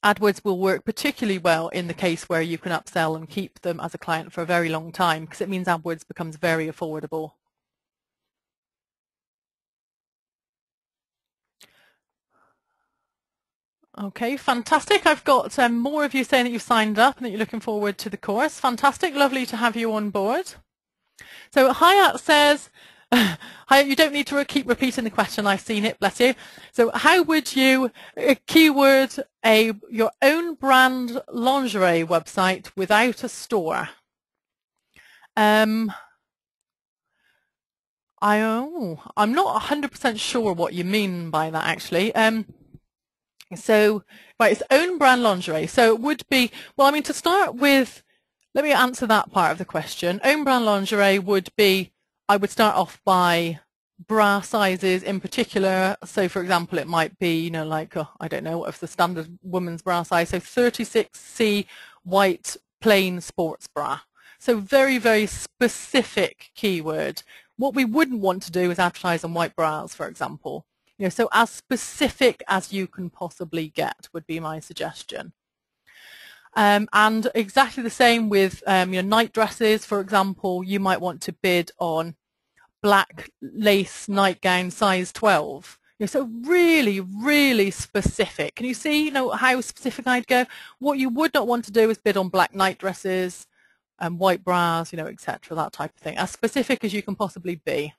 Speaker 1: AdWords will work particularly well in the case where you can upsell and keep them as a client for a very long time, because it means AdWords becomes very affordable. Okay, fantastic. I've got more of you saying that you've signed up and that you're looking forward to the course. Fantastic. Lovely to have you on board. So Hayat says, Hayat, you don't need to keep repeating the question. I've seen it. Bless you. So how would you keyword your own brand lingerie website without a store? I'm not 100% sure what you mean by that, actually. So, right, it's own brand lingerie. So it would be, well, I mean, to start with, let me answer that part of the question. Own brand lingerie would be, I would start off by bra sizes in particular. So, for example, it might be, like, I don't know, what's the standard woman's bra size? So 36C white plain sports bra. So very, very specific keyword. What we wouldn't want to do is advertise on white bras, for example. So as specific as you can possibly get would be my suggestion. And exactly the same with night dresses, for example. You might want to bid on black lace nightgown size 12. So really, really specific. Can you see how specific I'd go? What you would not want to do is bid on black night dresses, white bras, etc., that type of thing. As specific as you can possibly be.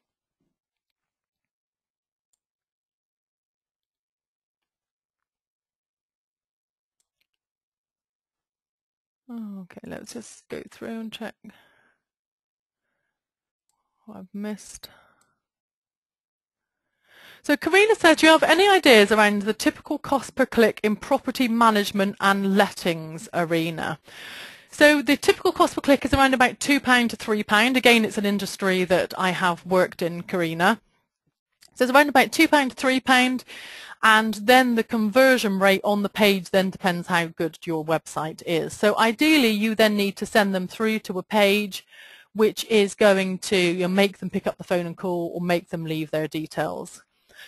Speaker 1: Okay, let's just go through and check what I've missed. So Karina said, do you have any ideas around the typical cost per click in property management and lettings arena? So the typical cost per click is around about £2 to £3. Again, it's an industry that I have worked in, Karina. So it's around about £2 to £3. And then the conversion rate on the page then depends how good your website is. So ideally, you then need to send them through to a page which is going to make them pick up the phone and call, or make them leave their details.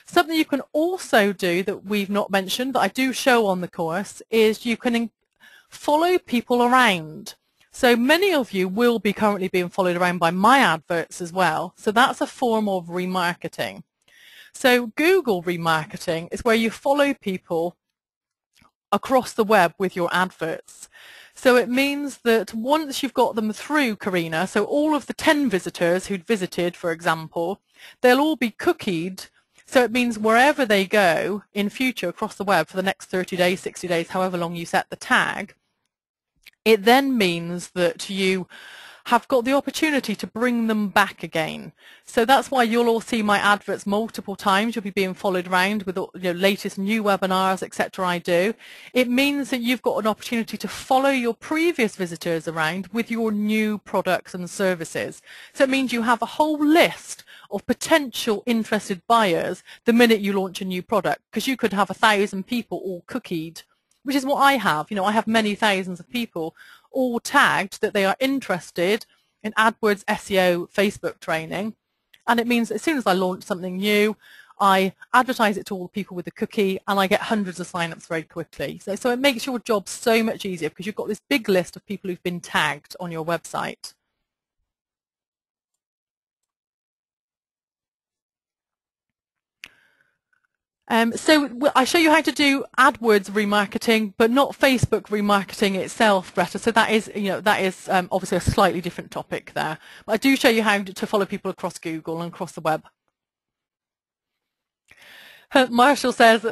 Speaker 1: Something you can also do that we've not mentioned, that I do show on the course, is you can follow people around. So many of you will be currently being followed around by my adverts as well. So that's a form of remarketing. So Google remarketing is where you follow people across the web with your adverts. So it means that once you've got them through, Karina, so all of the 10 visitors who'd visited, for example, they'll all be cookied. So it means wherever they go in future across the web for the next 30 days, 60 days, however long you set the tag, it then means that you have got the opportunity to bring them back again. So that's why you'll all see my adverts multiple times. You'll be being followed around with the latest new webinars, etc. I do. It means that you've got an opportunity to follow your previous visitors around with your new products and services. So it means you have a whole list of potential interested buyers the minute you launch a new product, because you could have 1,000 people all cookied, which is what I have. I have many thousands of people all tagged that they are interested in AdWords, SEO, Facebook training. And it means as soon as I launch something new, I advertise it to all the people with the cookie, and I get hundreds of signups very quickly. So it makes your job so much easier because you've got this big list of people who've been tagged on your website. So I show you how to do AdWords remarketing, but not Facebook remarketing itself, Greta. So that is, obviously a slightly different topic there. But I do show you how to follow people across Google and across the web. Marshall says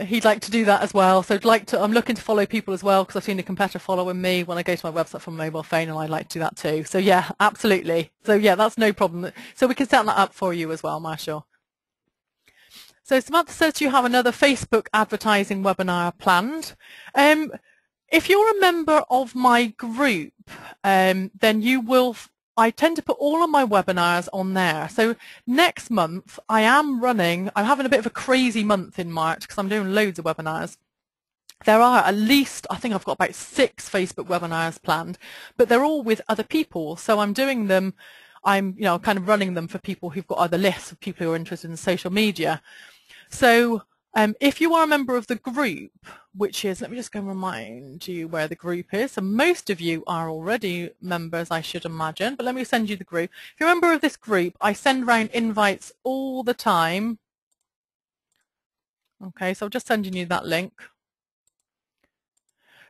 Speaker 1: he'd like to do that as well. So I'm looking to follow people as well because I've seen a competitor following me when I go to my website from a mobile phone, and I'd like to do that too. So yeah, absolutely. So yeah, that's no problem. So we can set that up for you as well, Marshall. So Samantha says you have another Facebook advertising webinar planned. If you're a member of my group, then I tend to put all of my webinars on there. So next month I'm having a bit of a crazy month in March because I'm doing loads of webinars. There are at least, I think I've got about 6 Facebook webinars planned, but they're all with other people. So I'm doing them, I'm kind of running them for people who've got other lists of people who are interested in social media. So if you are a member of the group, which is, let me just go and remind you where the group is. So most of you are already members, I should imagine, but let me send you the group. If you're a member of this group, I send around invites all the time. Okay, so I'm just sending you that link.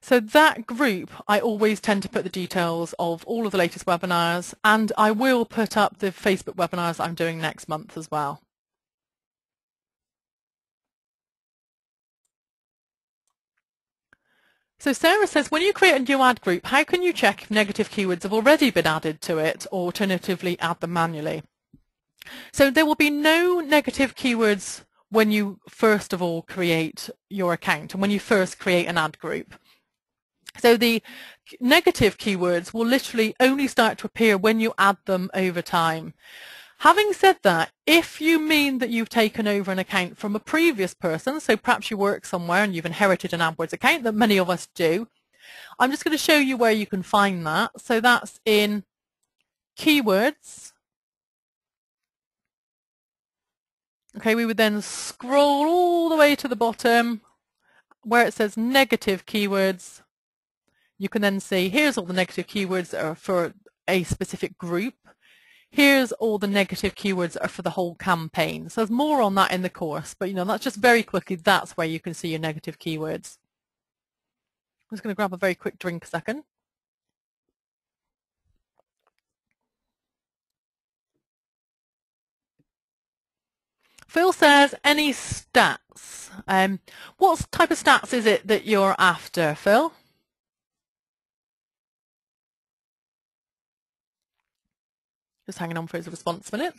Speaker 1: So that group, I always tend to put the details of all of the latest webinars, and I will put up the Facebook webinars I'm doing next month as well. So Sarah says, when you create a new ad group, how can you check if negative keywords have already been added to it, or alternatively add them manually? So there will be no negative keywords when you first of all create your account and when you first create an ad group. So the negative keywords will literally only start to appear when you add them over time. Having said that, if you mean that you've taken over an account from a previous person, so perhaps you work somewhere and you've inherited an AdWords account, that many of us do, I'm just going to show you where you can find that. So that's in keywords. Okay, we would then scroll all the way to the bottom where it says negative keywords. You can then see here's all the negative keywords that are for a specific group. Here's all the negative keywords that are for the whole campaign. So there's more on that in the course, but that's just very quickly, that's where you can see your negative keywords. I'm just going to grab a very quick drink a second. Phil says, any stats? What type of stats is it that you're after, Phil? Just hanging on for his response a minute.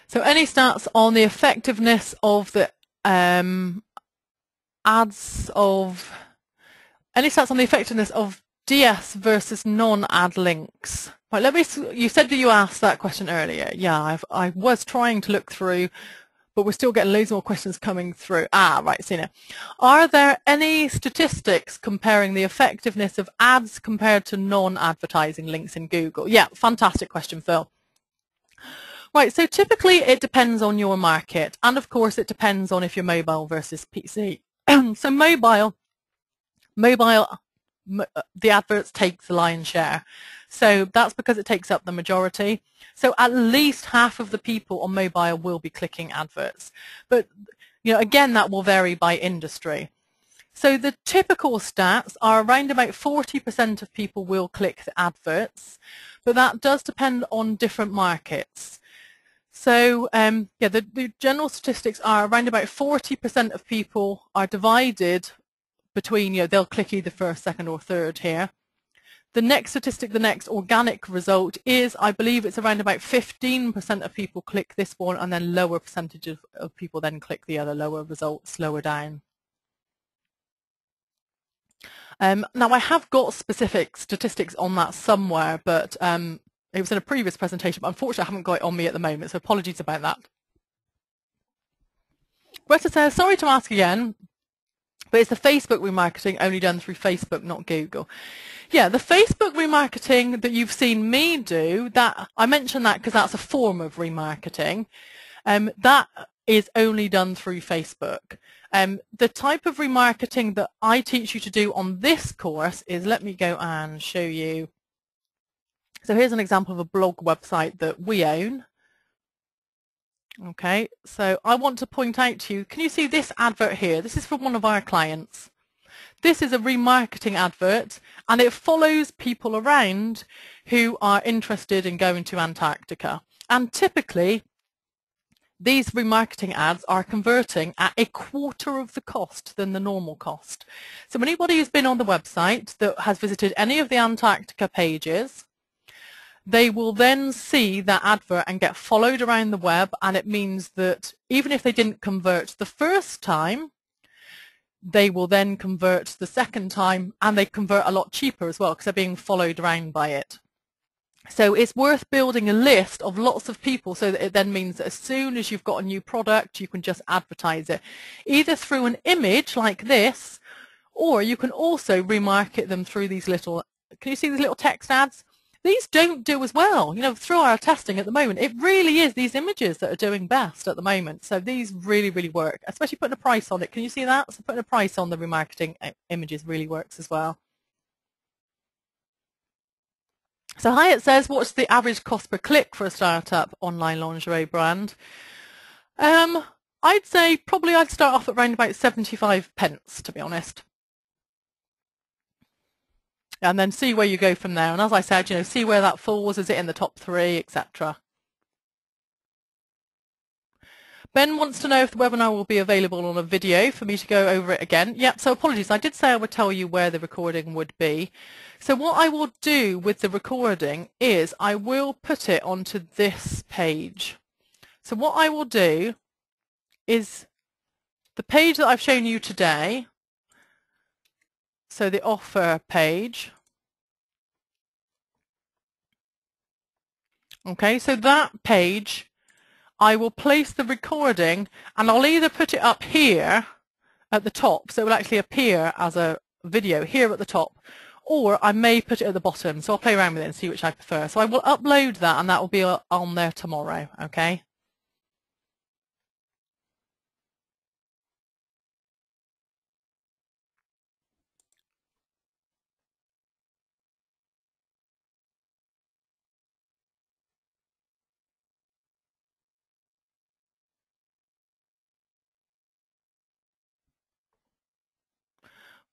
Speaker 1: So any stats on the effectiveness of the any stats on the effectiveness of DS versus non-ad links? Right, you said that you asked that question earlier. Yeah, I was trying to look through, but we're still getting loads more questions coming through. Right, Sina. Are there any statistics comparing the effectiveness of ads compared to non-advertising links in Google? Yeah, fantastic question, Phil. Right, so typically it depends on your market, and of course it depends on if you're mobile versus PC. So mobile the adverts take the lion's share. So that's because it takes up the majority. So at least half of the people on mobile will be clicking adverts. But again, that will vary by industry. So the typical stats are around about 40% of people will click the adverts, but that does depend on different markets. So yeah, the general statistics are around about 40% of people are divided between, they'll click either first, second or third here. The next statistic, the next organic result is, I believe it's around about 15% of people click this one, and then lower percentage of people then click the other lower results lower down. Now I have got specific statistics on that somewhere, but it was in a previous presentation, but unfortunately I haven't got it on me at the moment, so apologies about that. Greta says, sorry to ask again, but it's the Facebook remarketing only done through Facebook, not Google. Yeah, the Facebook remarketing that you've seen me do, that I mentioned that because that's a form of remarketing. That is only done through Facebook. The type of remarketing that I teach you to do on this course is, let me go and show you. So here's an example of a blog website that we own. Okay, so I want to point out to you, can you see this advert here? This is from one of our clients. This is a remarketing advert, and it follows people around who are interested in going to Antarctica. And typically, these remarketing ads are converting at a quarter of the cost than the normal cost. So anybody who's been on the website that has visited any of the Antarctica pages, they will then see that advert and get followed around the web, and it means that even if they didn't convert the first time, they will then convert the second time, and they convert a lot cheaper as well because they're being followed around by it. So it's worth building a list of lots of people, so that it then means that as soon as you've got a new product, you can just advertise it, either through an image like this, or you can also remarket them through these little, can you see these little text ads? These don't do as well. Through our testing at the moment, it really is these images that are doing best at the moment. So these really, really work, especially putting a price on it. Can you see that? So putting a price on the remarketing images really works as well. So Hyatt says, what's the average cost per click for a startup online lingerie brand? I'd say probably I'd start off at around about 75 pence, to be honest. And then see where you go from there. And as I said, see where that falls. Is it in the top 3, etc. Ben wants to know if the webinar will be available on a video for me to go over it again. Yep, so apologies. I did say I would tell you where the recording would be. So what I will do with the recording is I will put it onto this page. So what I will do is the page that I've shown you today, so the offer page. Okay, so that page, I will place the recording, and I'll either put it up here at the top, so it will actually appear as a video here at the top, or I may put it at the bottom. So I'll play around with it and see which I prefer. So I will upload that, and that will be on there tomorrow, okay?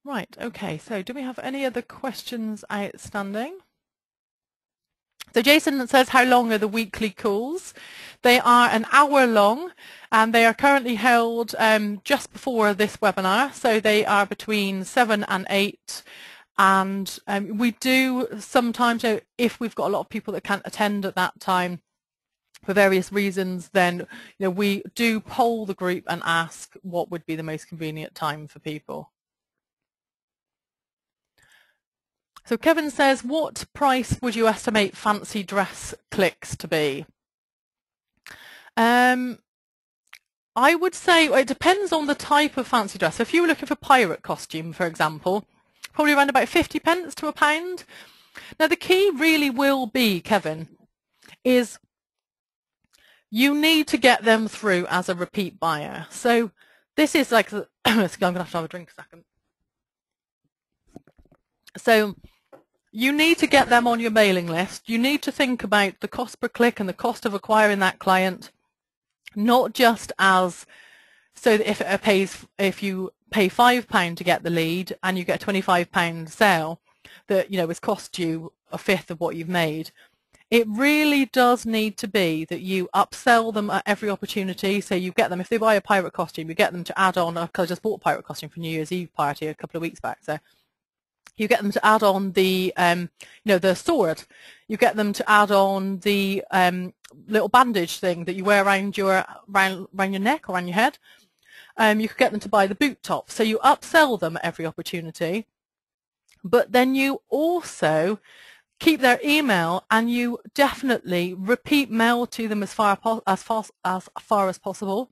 Speaker 1: Right, okay, so do we have any other questions outstanding? So Jason says, how long are the weekly calls? They are an hour long, and they are currently held just before this webinar. So they are between 7 and 8. And we do sometimes, if we've got a lot of people that can't attend at that time for various reasons, then we do poll the group and ask what would be the most convenient time for people. So Kevin says, what price would you estimate fancy dress clicks to be? I would say it depends on the type of fancy dress. So if you were looking for pirate costume, for example, probably around about 50 pence to £1. Now the key really will be, Kevin, is you need to get them through as a repeat buyer. So this is like, I'm going to have a drink a second. So you need to get them on your mailing list. You need to think about the cost per click and the cost of acquiring that client, not just as so that if you pay £5 to get the lead and you get a £25 sale that has cost you a fifth of what you've made. It really does need to be that you upsell them at every opportunity. So you get them, if they buy a pirate costume, you get them to add on, because I just bought a pirate costume for New Year's Eve party a couple of weeks back. So you get them to add on the, the sword. You get them to add on the little bandage thing that you wear around your neck or around your head. You could get them to buy the boot top. So you upsell them at every opportunity. But then you also keep their email, and you definitely repeat mail to them as far as possible.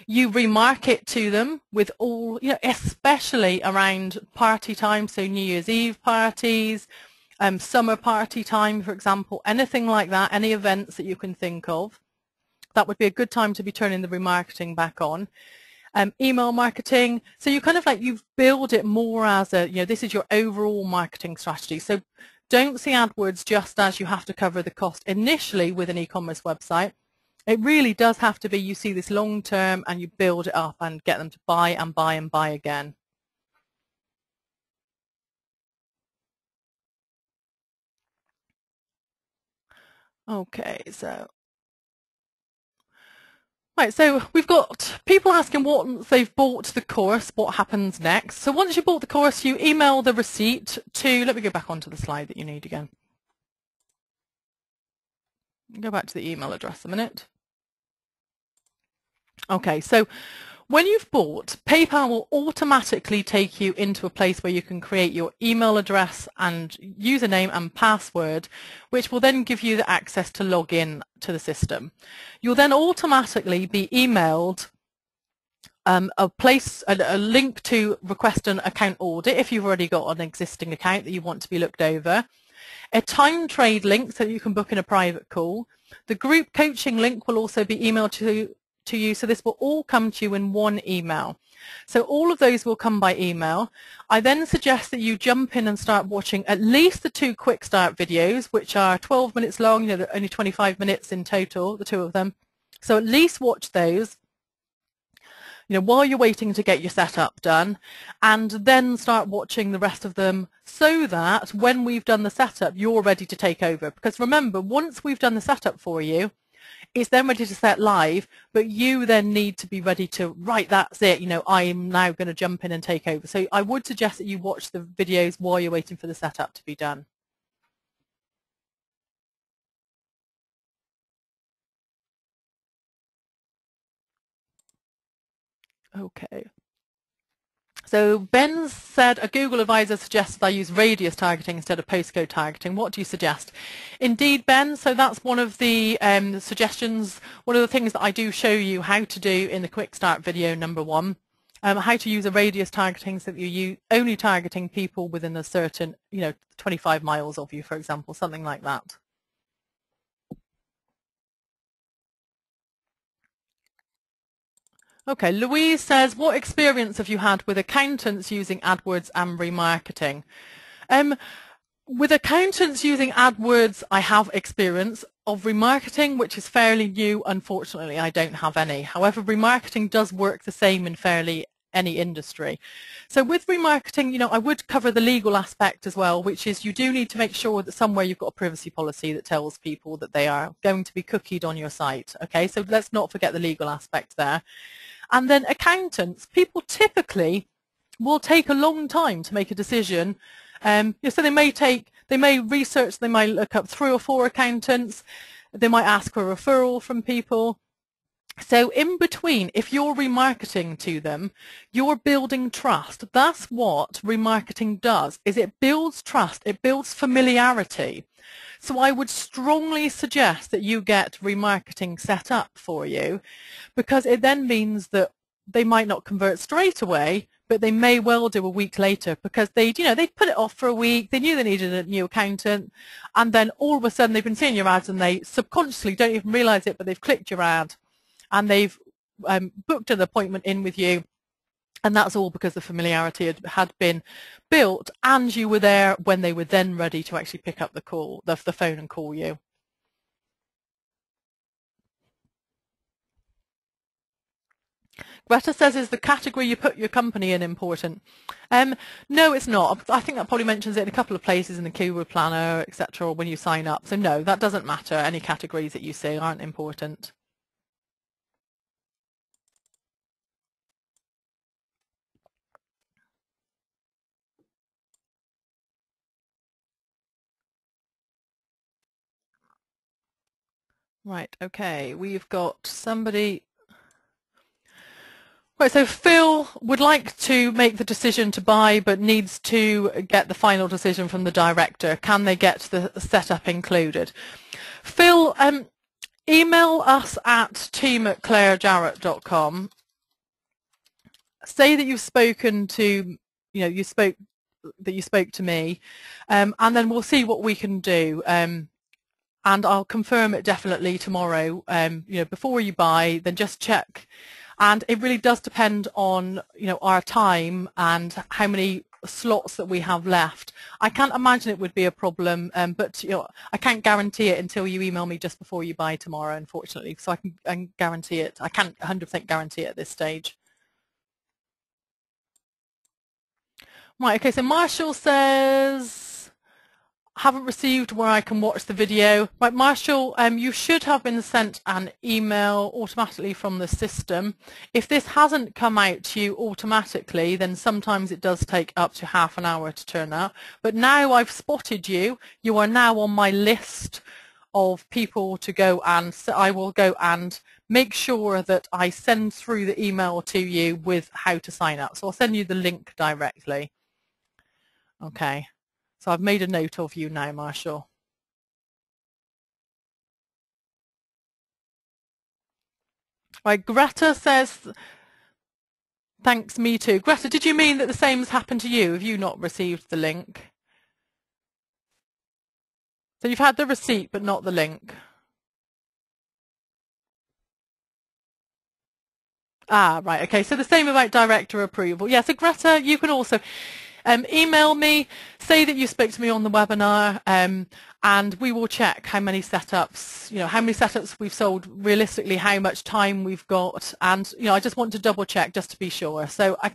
Speaker 1: You remarket to them with all, especially around party time, so New Year's Eve parties, summer party time, for example, anything like that, any events that you can think of. That would be a good time to be turning the remarketing back on. Email marketing, so you kind of you build it more as a, this is your overall marketing strategy. So don't see AdWords just as you have to cover the cost initially with an e-commerce website. It really does have to be, you see this long term and you build it up and get them to buy and buy and buy again. Okay, so right, so we've got people asking once they've bought the course, what happens next. So once you bought the course, you email the receipt to, let me go back onto the slide that you need again. Go back to the email address a minute. Okay, so when you've bought, PayPal will automatically take you into a place where you can create your email address and username and password, which will then give you the access to log in to the system. You'll then automatically be emailed a link to request an account audit if you've already got an existing account that you want to be looked over, a time trade link so that you can book in a private call. The group coaching link will also be emailed to you, so this will all come to you in one email. So all of those will come by email. I then suggest that you jump in and start watching at least the 2 quick start videos, which are 12 minutes long, they're only 25 minutes in total, the 2 of them. So at least watch those, while you're waiting to get your setup done, and then start watching the rest of them so that when we've done the setup, you're ready to take over. Because remember, once we've done the setup for you, it's then ready to set live, but you then need to be ready to, right, that's it, I'm now going to jump in and take over. So I would suggest that you watch the videos while you're waiting for the setup to be done. Okay. So Ben said, a Google advisor suggested I use radius targeting instead of postcode targeting. What do you suggest? Indeed, Ben, so that's one of the suggestions, one of the things that I do show you how to do in the quick start video number 1, how to use a radius targeting so that you're only targeting people within a certain, 25 miles of you, for example, something like that. Okay, Louise says, what experience have you had with accountants using AdWords and remarketing? With accountants using AdWords, I have experience. Of remarketing, which is fairly new, unfortunately, I don't have any. However, remarketing does work the same in fairly any industry. So with remarketing, I would cover the legal aspect as well, which is you do need to make sure that somewhere you've got a privacy policy that tells people that they are going to be cookied on your site. Okay, so let's not forget the legal aspect there. And then accountants, people typically will take a long time to make a decision. So they may research, they might look up 3 or 4 accountants, they might ask for a referral from people. So in between, if you're remarketing to them, you're building trust. That's what remarketing does, is it builds trust, it builds familiarity. So I would strongly suggest that you get remarketing set up for you, because it then means that they might not convert straight away, but they may well do a week later, because they put it off for a week, they knew they needed a new accountant, and then all of a sudden they've been seeing your ads and they subconsciously don't even realize it, but they've clicked your ad and they've booked an appointment in with you, And that's all because the familiarity had been built and you were there when they were then ready to actually pick up the call, the phone and call you. Greta says, is the category you put your company in important? No, it's not. I think that probably mentions it in a couple of places in the keyword planner, etc., or when you sign up. So no, that doesn't matter. Any categories that you see aren't important. Right, okay, we've got somebody. Right, so Phil would like to make the decision to buy but needs to get the final decision from the director. Can they get the setup included? Phil, email us at team@clairejarrett.com. Say that you've spoken to, you spoke to me, and then we'll see what we can do. And I'll confirm it definitely tomorrow. Before you buy, then just check. And it really does depend on, our time and how many slots that we have left. I can't imagine it would be a problem, but I can't guarantee it until you email me just before you buy tomorrow, unfortunately. So I can guarantee it. I can't 100% guarantee it at this stage. Right, okay, so Marshall says, haven't received where I can watch the video. Right, Marshall, you should have been sent an email automatically from the system. If this hasn't come out to you automatically, then sometimes it does take up to half an hour to turn up. But now I've spotted you. You are now on my list of people to go, and so I will go and make sure that I send through the email to you with how to sign up. So I'll send you the link directly. Okay. So I've made a note of you now, Marshall. Right, Greta says, thanks, me too. Greta, did you mean that the same has happened to you? Have you not received the link? So you've had the receipt, but not the link. Ah, right, okay. So the same about director approval. Yeah, so Greta, you can also email me, say that you spoke to me on the webinar, and we will check how many setups, how many setups we've sold realistically, how much time we've got, and I just want to double check just to be sure. So I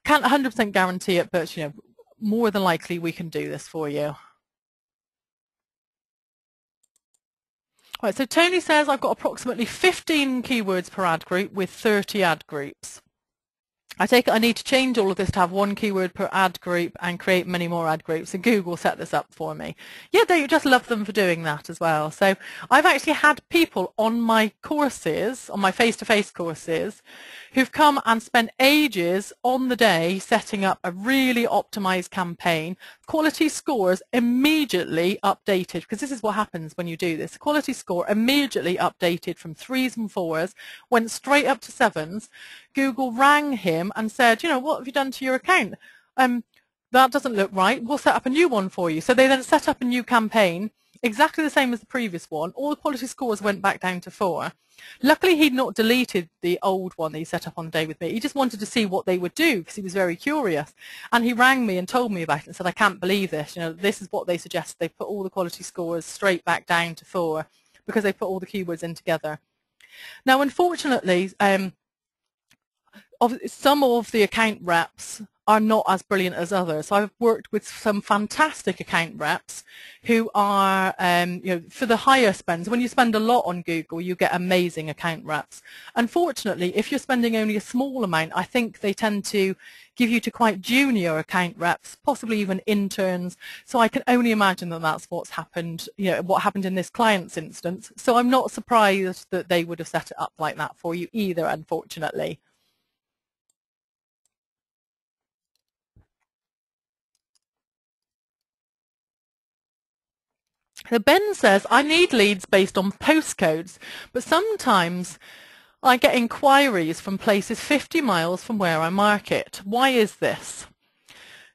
Speaker 1: can't 100% guarantee it, but more than likely we can do this for you. Right, so Tony says I've got approximately 15 keywords per ad group with 30 ad groups. I take it I need to change all of this to have one keyword per ad group and create many more ad groups, and Google set this up for me. Yeah, they just love them for doing that as well. So I've actually had people on my courses, on my face-to-face courses, who've come and spent ages on the day setting up a really optimized campaign. Quality scores immediately updated, because this is what happens when you do this. Quality score immediately updated from 3s and 4s, went straight up to 7s. Google rang him and said, what have you done to your account? That doesn't look right. We'll set up a new one for you. So they then set up a new campaign, exactly the same as the previous one. All the quality scores went back down to 4. Luckily, he'd not deleted the old one that he set up on the day with me. He just wanted to see what they would do because he was very curious. And he rang me and told me about it and said, I can't believe this. This is what they suggested. They put all the quality scores straight back down to 4 because they put all the keywords in together. Now, unfortunately, some of the account reps are not as brilliant as others. So I've worked with some fantastic account reps who are, for the higher spends. When you spend a lot on Google, you get amazing account reps. Unfortunately, if you're spending only a small amount, I think they tend to give you to quite junior account reps, possibly even interns. So I can only imagine that that's what's happened, what happened in this client's instance. So I'm not surprised that they would have set it up like that for you either, unfortunately. So Ben says, I need leads based on postcodes, but sometimes I get inquiries from places 50 miles from where I market. Why is this?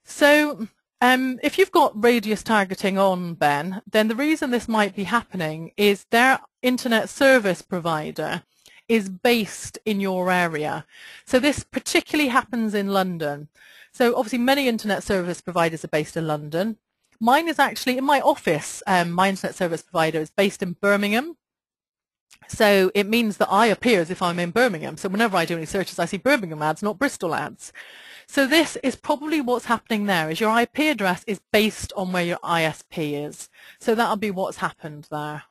Speaker 1: So if you've got radius targeting on, Ben, then the reason this might be happening is their internet service provider is based in your area. So this particularly happens in London. So obviously many internet service providers are based in London. Mine is actually in my office. My internet service provider is based in Birmingham. So it means that I appear as if I'm in Birmingham. So whenever I do any searches, I see Birmingham ads, not Bristol ads. So this is probably what's happening there, is your IP address is based on where your ISP is. So that'll be what's happened there.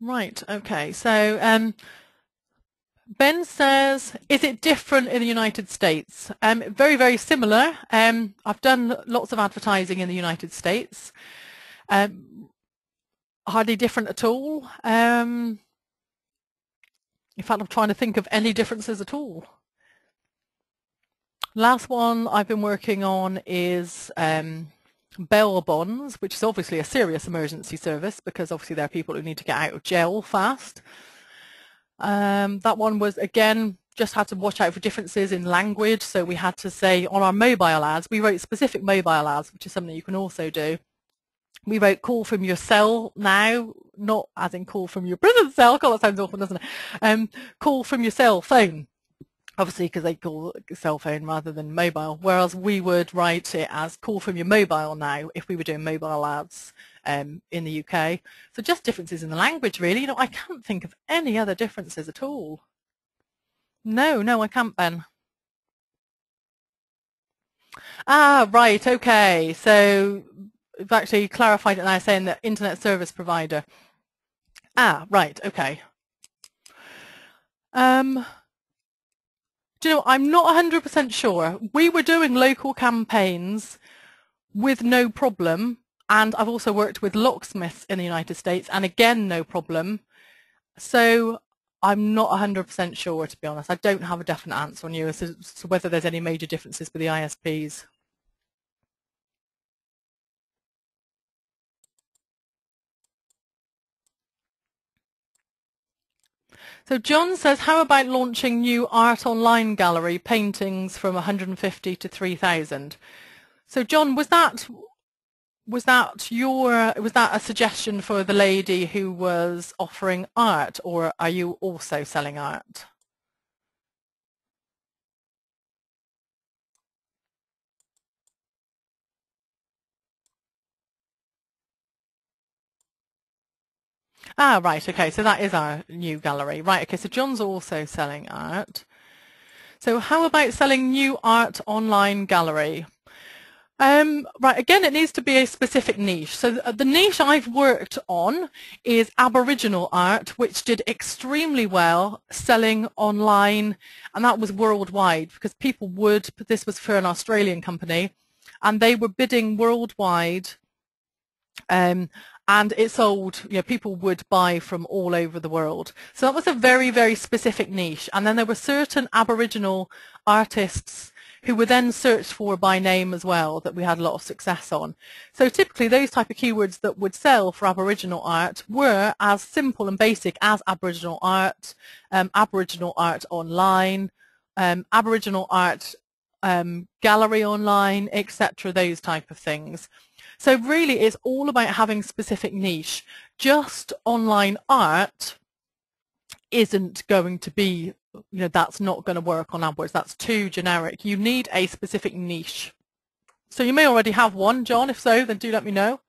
Speaker 1: Right, okay. So Ben says, is it different in the United States? Very, very similar. I've done lots of advertising in the United States. Hardly different at all. In fact, I'm trying to think of any differences at all. Last one I've been working on is bail bonds, which is obviously a serious emergency service because obviously there are people who need to get out of jail fast. That one was, again, just had to watch out for differences in language. So we had to say on our mobile ads, we wrote specific mobile ads, which is something you can also do. We wrote call from your cell now, not as in call from your prison cell. God, that sounds awful, doesn't it? Call from your cell phone. Obviously, because they call it cell phone rather than mobile, whereas we would write it as call from your mobile now if we were doing mobile ads in the UK. So just differences in the language, really. You know, I can't think of any other differences at all. No, I can't, Ben. Ah, right, okay. So we've actually clarified it now, saying that internet service provider. Ah, right, okay. Do you know, I'm not 100% sure. We were doing local campaigns with no problem, and I've also worked with locksmiths in the United States, and again, no problem. So I'm not 100% sure, to be honest. I don't have a definite answer on you as to whether there's any major differences with the ISPs. So John says, how about launching new art online gallery, paintings from 150 to 3,000? So John, was that a suggestion for the lady who was offering art, or are you also selling art? Ah, right, okay, so that is our new gallery. Right, okay, so John's also selling art. So how about selling new art online gallery? Right, again, it needs to be a specific niche. So the niche I've worked on is Aboriginal art, which did extremely well selling online, and that was worldwide because people would, this was for an Australian company, and they were bidding worldwide, and it sold, you know, people would buy from all over the world. So that was a very, very specific niche. And then there were certain Aboriginal artists who were then searched for by name as well that we had a lot of success on. So typically those type of keywords that would sell for Aboriginal art were as simple and basic as Aboriginal art online, Aboriginal art gallery online, etc., those type of things. So really it's all about having specific niche. Just online art isn't going to be, you know, that's not going to work on AdWords. That's too generic. You need a specific niche. So you may already have one, John. If so, then do let me know.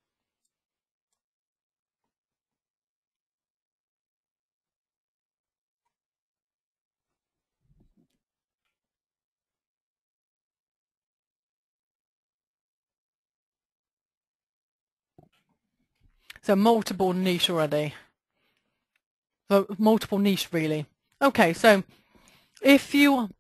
Speaker 1: So multiple niche already. So multiple niche really. Okay, so if you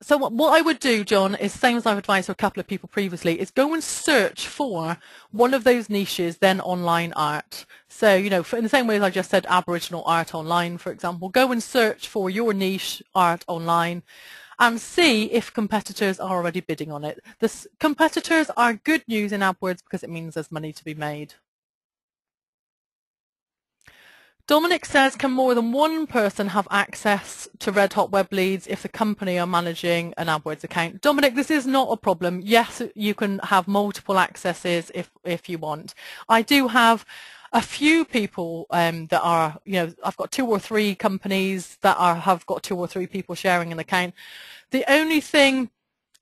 Speaker 1: so what I would do, John, is same as I've advised to a couple of people previously, is go and search for one of those niches, then online art. So, you know, in the same way as I just said, Aboriginal art online, for example, go and search for your niche art online and see if competitors are already bidding on it. The competitors are good news in AdWords because it means there's money to be made. Dominic says, can more than one person have access to Red Hot Web Leads if the company are managing an AdWords account? Dominic, this is not a problem. Yes, you can have multiple accesses if you want. I do have a few people that are, I've got 2 or 3 companies that have got 2 or 3 people sharing an account. The only thing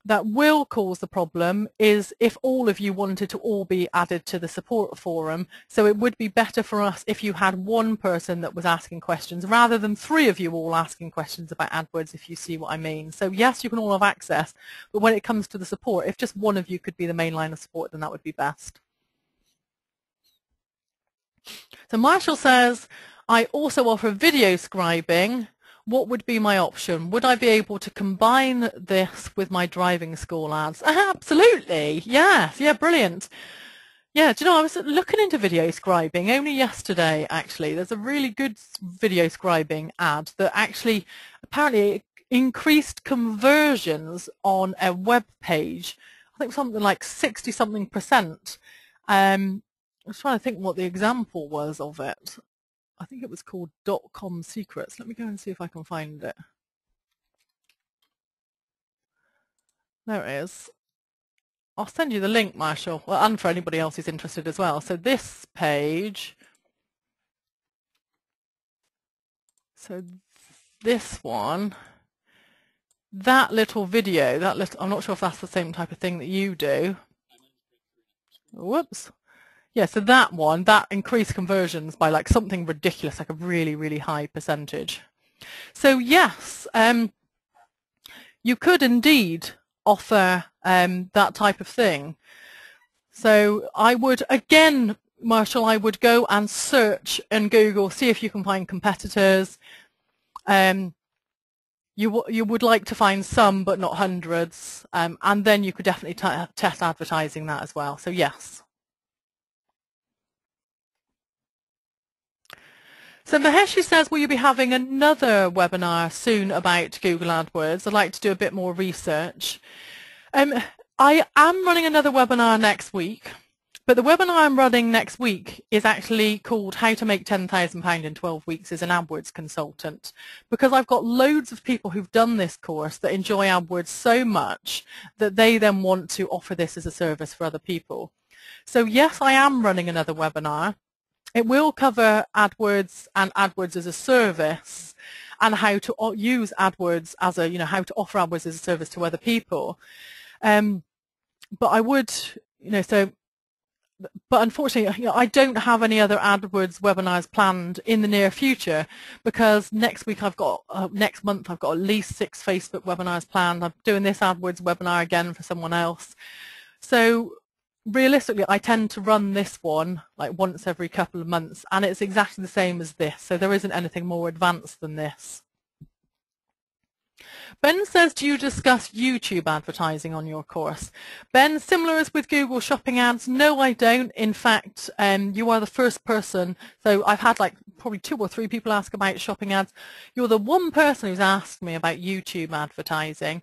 Speaker 1: that will cause the problem is if all of you wanted to all be added to the support forum. So it would be better for us if you had one person that was asking questions rather than 3 of you all asking questions about AdWords, if you see what I mean. So yes, you can all have access, but when it comes to the support, if just one of you could be the main line of support, then that would be best. So Marshall says, I also offer video scribing. What would be my option? Would I be able to combine this with my driving school ads? Absolutely. Yes. Yeah, brilliant. Yeah, do you know, I was looking into video scribing only yesterday, actually. There's a really good video scribing ad that actually apparently increased conversions on a web page. I think something like 60-something%. I was trying to think what the example was of it. I think it was called .com Secrets. Let me go and see if I can find it. There it is. I'll send you the link, Marshall, well, and for anybody else who's interested as well. So this page, so this one, that little video, I'm not sure if that's the same type of thing that you do. Whoops. Yeah, so that one, that increased conversions by like something ridiculous, like a really, really high percentage. So yes, you could indeed offer that type of thing. So I would, again, Marshall, I would go and search in Google, see if you can find competitors. You would like to find some, but not hundreds. And then you could definitely test advertising that as well. So yes. So Maheshi says, will you be having another webinar soon about Google AdWords? I'd like to do a bit more research. I am running another webinar next week, but the webinar I'm running next week is actually called How to Make £10,000 in 12 Weeks as an AdWords Consultant, because I've got loads of people who've done this course that enjoy AdWords so much that they then want to offer this as a service for other people. So yes, I am running another webinar. It will cover AdWords and AdWords as a service and how to use AdWords as a, how to offer AdWords as a service to other people. But I would, but unfortunately, I don't have any other AdWords webinars planned in the near future because next week next month I've got at least 6 Facebook webinars planned. I'm doing this AdWords webinar again for someone else. So realistically, I tend to run this one like once every couple of months, and it's exactly the same as this, so there isn't anything more advanced than this. Ben says, do you discuss YouTube advertising on your course? Ben, similar as with Google Shopping ads, no I don't. In fact, you are the first person, so I've had like probably 2 or 3 people ask about shopping ads. You're the one person who's asked me about YouTube advertising.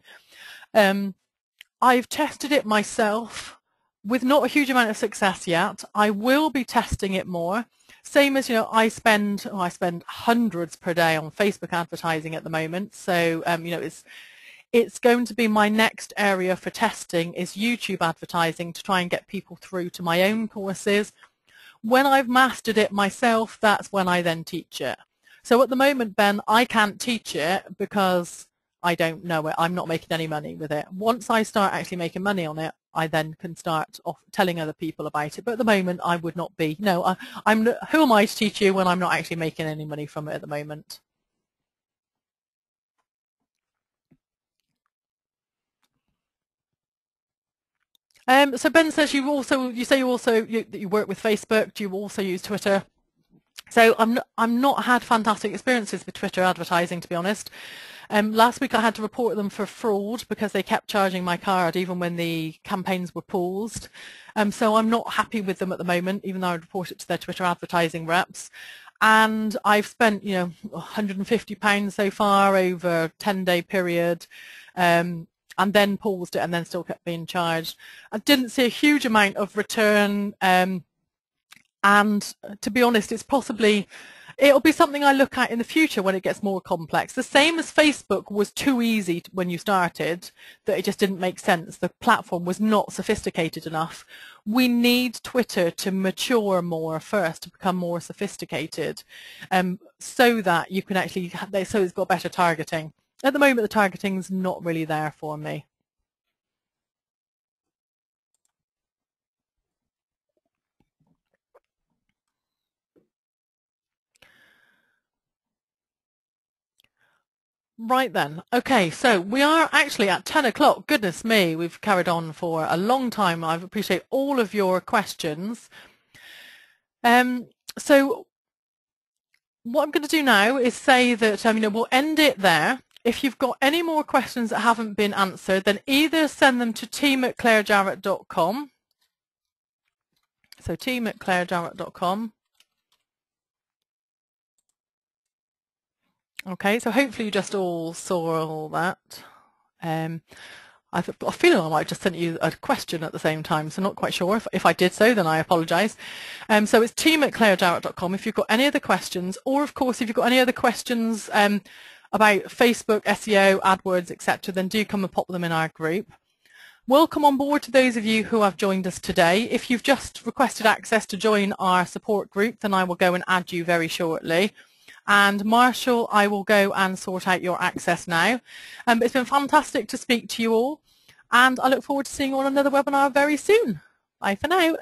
Speaker 1: I've tested it myself with not a huge amount of success yet. I will be testing it more. Same as, I spend hundreds per day on Facebook advertising at the moment. So, it's going to be my next area for testing is YouTube advertising to try and get people through to my own courses. When I've mastered it myself, that's when I then teach it. So at the moment, Ben, I can't teach it because I don't know it. I'm not making any money with it. Once I start actually making money on it, I then can start telling other people about it. But at the moment, I would not be. No, who am I to teach you when I'm not actually making any money from it at the moment? So Ben says you say you work with Facebook. Do you also use Twitter? So I'm not had fantastic experiences with Twitter advertising, to be honest. Last week I had to report them for fraud because they kept charging my card even when the campaigns were paused. So I'm not happy with them at the moment, even though I report it to their Twitter advertising reps. And I've spent, £150 so far over a 10-day period, and then paused it and then still kept being charged. I didn't see a huge amount of return. And to be honest, it's possibly It'll be something I look at in the future when it gets more complex. The same as Facebook was too easy when you started, that it just didn't make sense. The platform was not sophisticated enough. We need Twitter to mature more first, to become more sophisticated, so that you can actually, so it's got better targeting. At the moment, the targeting's not really there for me. Right then. Okay, so we are actually at 10 o'clock. Goodness me, we've carried on for a long time. I appreciate all of your questions. So what I'm going to do now is say that we'll end it there. If you've got any more questions that haven't been answered, then either send them to team@clairejarrett.com. So team@clairejarrett.com. Okay, so hopefully you just all saw all that. I've got a feeling I might just send you a question at the same time, so not quite sure. If I did so, then I apologise. So it's team@clairejarrett.com if you've got any other questions, or of course if you've got any other questions about Facebook, SEO, AdWords, etc., then do come and pop them in our group. Welcome on board to those of you who have joined us today. If you've just requested access to join our support group, then I will go and add you very shortly. And Marshall, I will go and sort out your access now. It's been fantastic to speak to you all, and I look forward to seeing you on another webinar very soon. Bye for now.